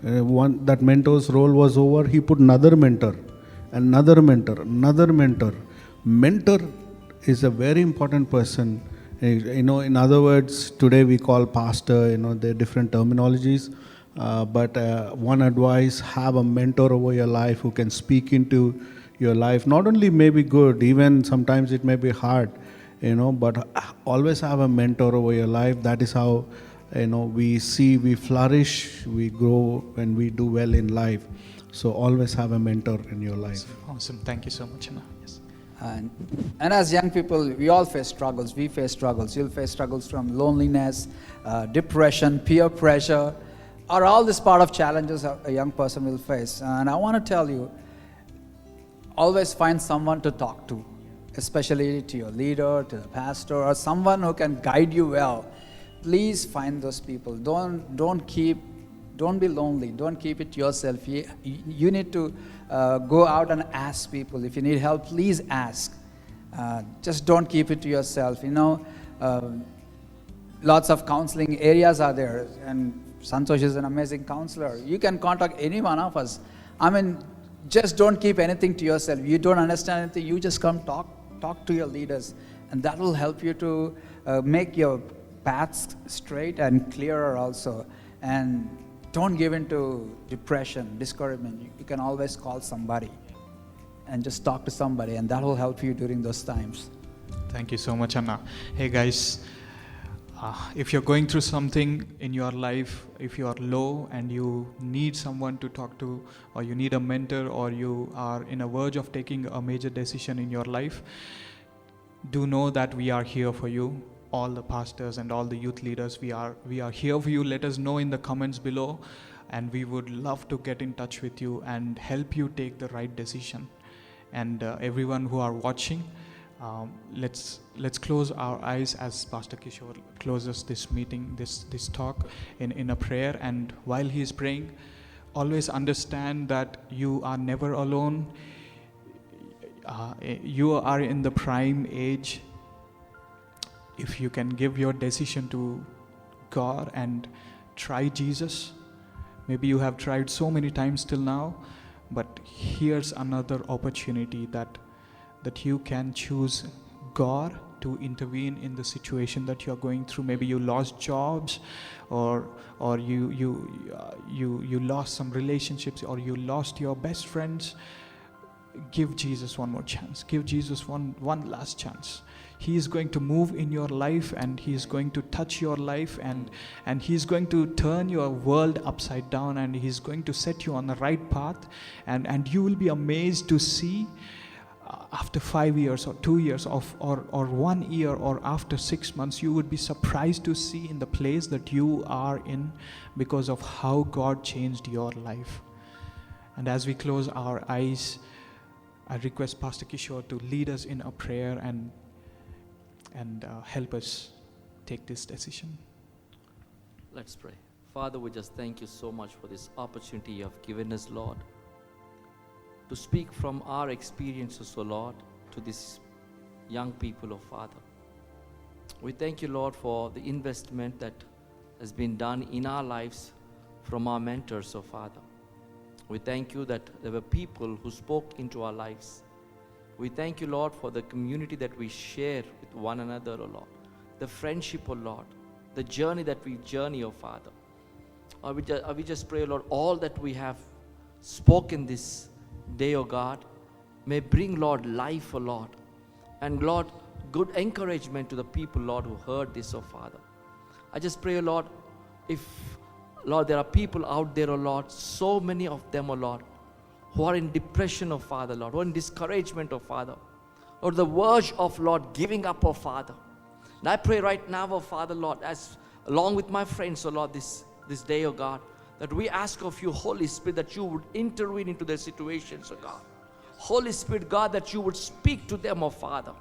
That mentor's role was over, He put another mentor, another mentor, another mentor. Mentor is a very important person. In other words, today we call pastor, there are different terminologies. But one advice: have a mentor over your life who can speak into your life. Not only may be good, even sometimes it may be hard, but always have a mentor over your life. That is how, we see, we flourish, we grow, and we do well in life. So always have a mentor in your life.
Awesome. Thank you so much, Anna. Yes.
And as young people, we all face struggles. We face struggles. You'll face struggles from loneliness, depression, peer pressure, or all this part of challenges a young person will face. And I want to tell you, always find someone to talk to, especially to your leader, to the pastor, or someone who can guide you well. Please find those people. Don't be lonely. Don't keep it to yourself. You need to go out and ask people. If you need help, please ask. Just don't keep it to yourself. Lots of counseling areas are there, and Santosh is an amazing counselor. You can contact any one of us. Just don't keep anything to yourself. You don't understand anything, you just come talk to your leaders, and that will help you to make your paths straight and clearer also. And don't give in to depression, discouragement. You can always call somebody and just talk to somebody, and that will help you during those times.
Thank you so much, Anna. Hey guys, if you're going through something in your life, if you are low and you need someone to talk to, or you need a mentor, or you are in a verge of taking a major decision in your life, do know that we are here for you. All the pastors and all the youth leaders, we are here for you. Let us know in the comments below, and we would love to get in touch with you and help you take the right decision. And everyone who are watching, let's close our eyes as Pastor Kishore closes this meeting, this talk in a prayer. And while he is praying, always understand that you are never alone. You are in the prime age. If you can give your decision to God and try Jesus, maybe you have tried so many times till now, but here's another opportunity that you can choose God to intervene in the situation that you are going through. Maybe you lost jobs, or you lost some relationships, or you lost your best friends. Give Jesus one more chance. Give Jesus one last chance. He is going to move in your life, and He is going to touch your life, and He is going to turn your world upside down, and He is going to set you on the right path, and you will be amazed to see after 5 years or 2 years or 1 year or after 6 months, you would be surprised to see in the place that you are in because of how God changed your life. And as we close our eyes, I request Pastor Kishore to lead us in a prayer and help us take this decision.
Let's pray. Father, we just thank you so much for this opportunity you have given us, Lord, to speak from our experiences, O Lord, to these young people, O Father. We thank you, Lord, for the investment that has been done in our lives from our mentors, O Father. We thank you that there were people who spoke into our lives. We thank you, Lord, for the community that we share with one another, O Lord. The friendship, O Lord. The journey that we journey, O Father. We just pray, Lord, all that we have spoken this day, O God, may bring, Lord, life, O Lord. And, Lord, good encouragement to the people, Lord, who heard this, O Father. I just pray, Lord, if, Lord, there are people out there, O Lord, so many of them, O Lord, who are in depression, O Father, Lord, who are in discouragement, O Father, or the verge of, Lord, giving up, O Father. And I pray right now, O Father, Lord, as along with my friends, O Lord, this day, O God, that we ask of you, Holy Spirit, that you would intervene into their situations, O God. Holy Spirit, God, that you would speak to them, O Father.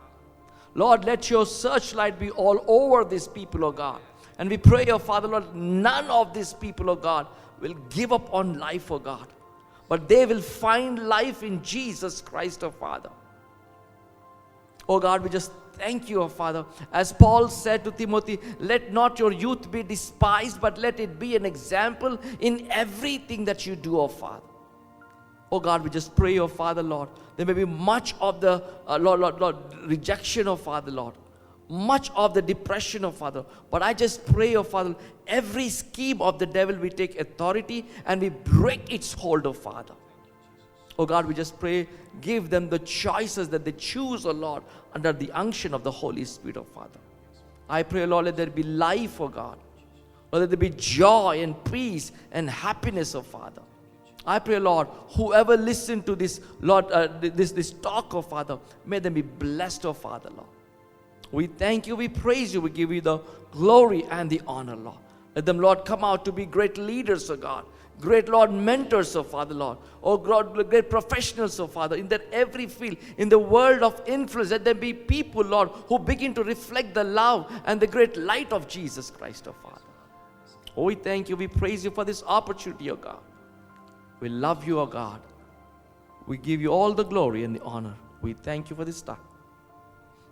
Lord, let your searchlight be all over these people, O God. And we pray, O Father, Lord, none of these people, O God, will give up on life, O God. But they will find life in Jesus Christ, O Father. Oh God, we just thank you, O Father. As Paul said to Timothy, let not your youth be despised, but let it be an example in everything that you do, O Father. Oh God, we just pray, O Father, Lord. There may be much of the, Lord, rejection, O Father, Lord. Much of the depression, O Father. But I just pray, O Father, every scheme of the devil, we take authority and we break its hold, O Father. Oh God, we just pray, give them the choices that they choose, oh Lord, under the unction of the Holy Spirit, oh Father. I pray, Lord, let there be life, oh God. Let there be joy and peace and happiness, oh Father. I pray, Lord, whoever listened to this, Lord, this talk, oh Father, may them be blessed, oh Father, Lord. We thank you, we praise you, we give you the glory and the honor, Lord. Let them, Lord, come out to be great leaders, oh God. Great, Lord, mentors, oh Father, Lord. Oh God, great professionals, oh Father, in that every field, in the world of influence, let there be people, Lord, who begin to reflect the love and the great light of Jesus Christ, oh Father. Oh, we thank you, we praise you for this opportunity, oh God. We love you, oh God. We give you all the glory and the honor. We thank you for this time.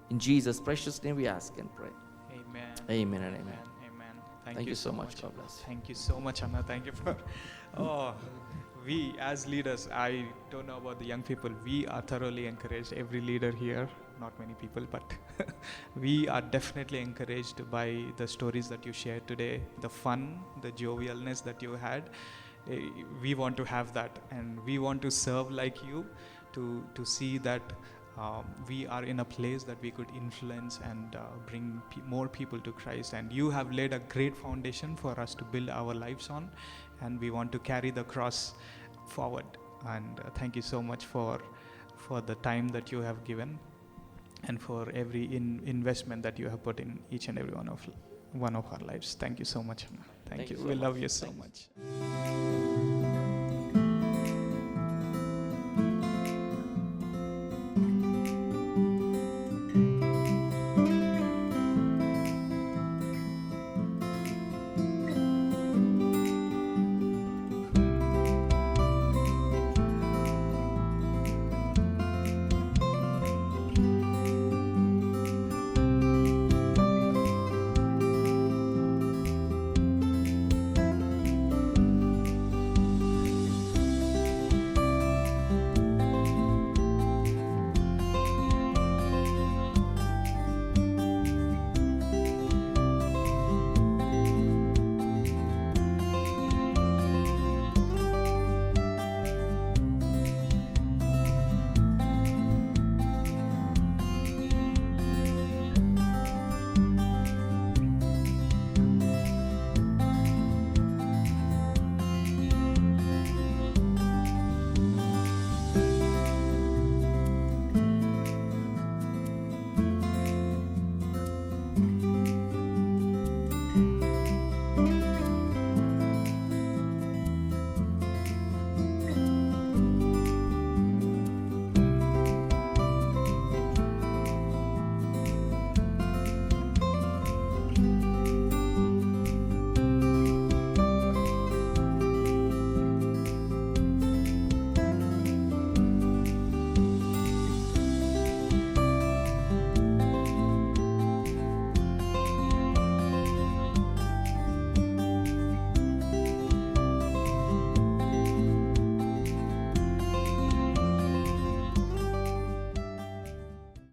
In Jesus' precious name we ask and pray.
Amen.
Amen and amen.
Amen.
Thank you so much. God bless you.
Thank you so much, Anna. Thank you for. Oh, we as leaders, I don't know about the young people, we are thoroughly encouraged. Every leader here, not many people, but we are definitely encouraged by the stories that you shared today, the fun, the jovialness that you had. We want to have that, and we want to serve like you, to see that we are in a place that we could influence and bring more people to Christ. And you have laid a great foundation for us to build our lives on, and we want to carry the cross forward. And thank you so much for the time that you have given, and for every investment that you have put in each and every one of our lives. Thank you so much, Anna. Thank you.
so
We
much.
love you so
Thanks.
much.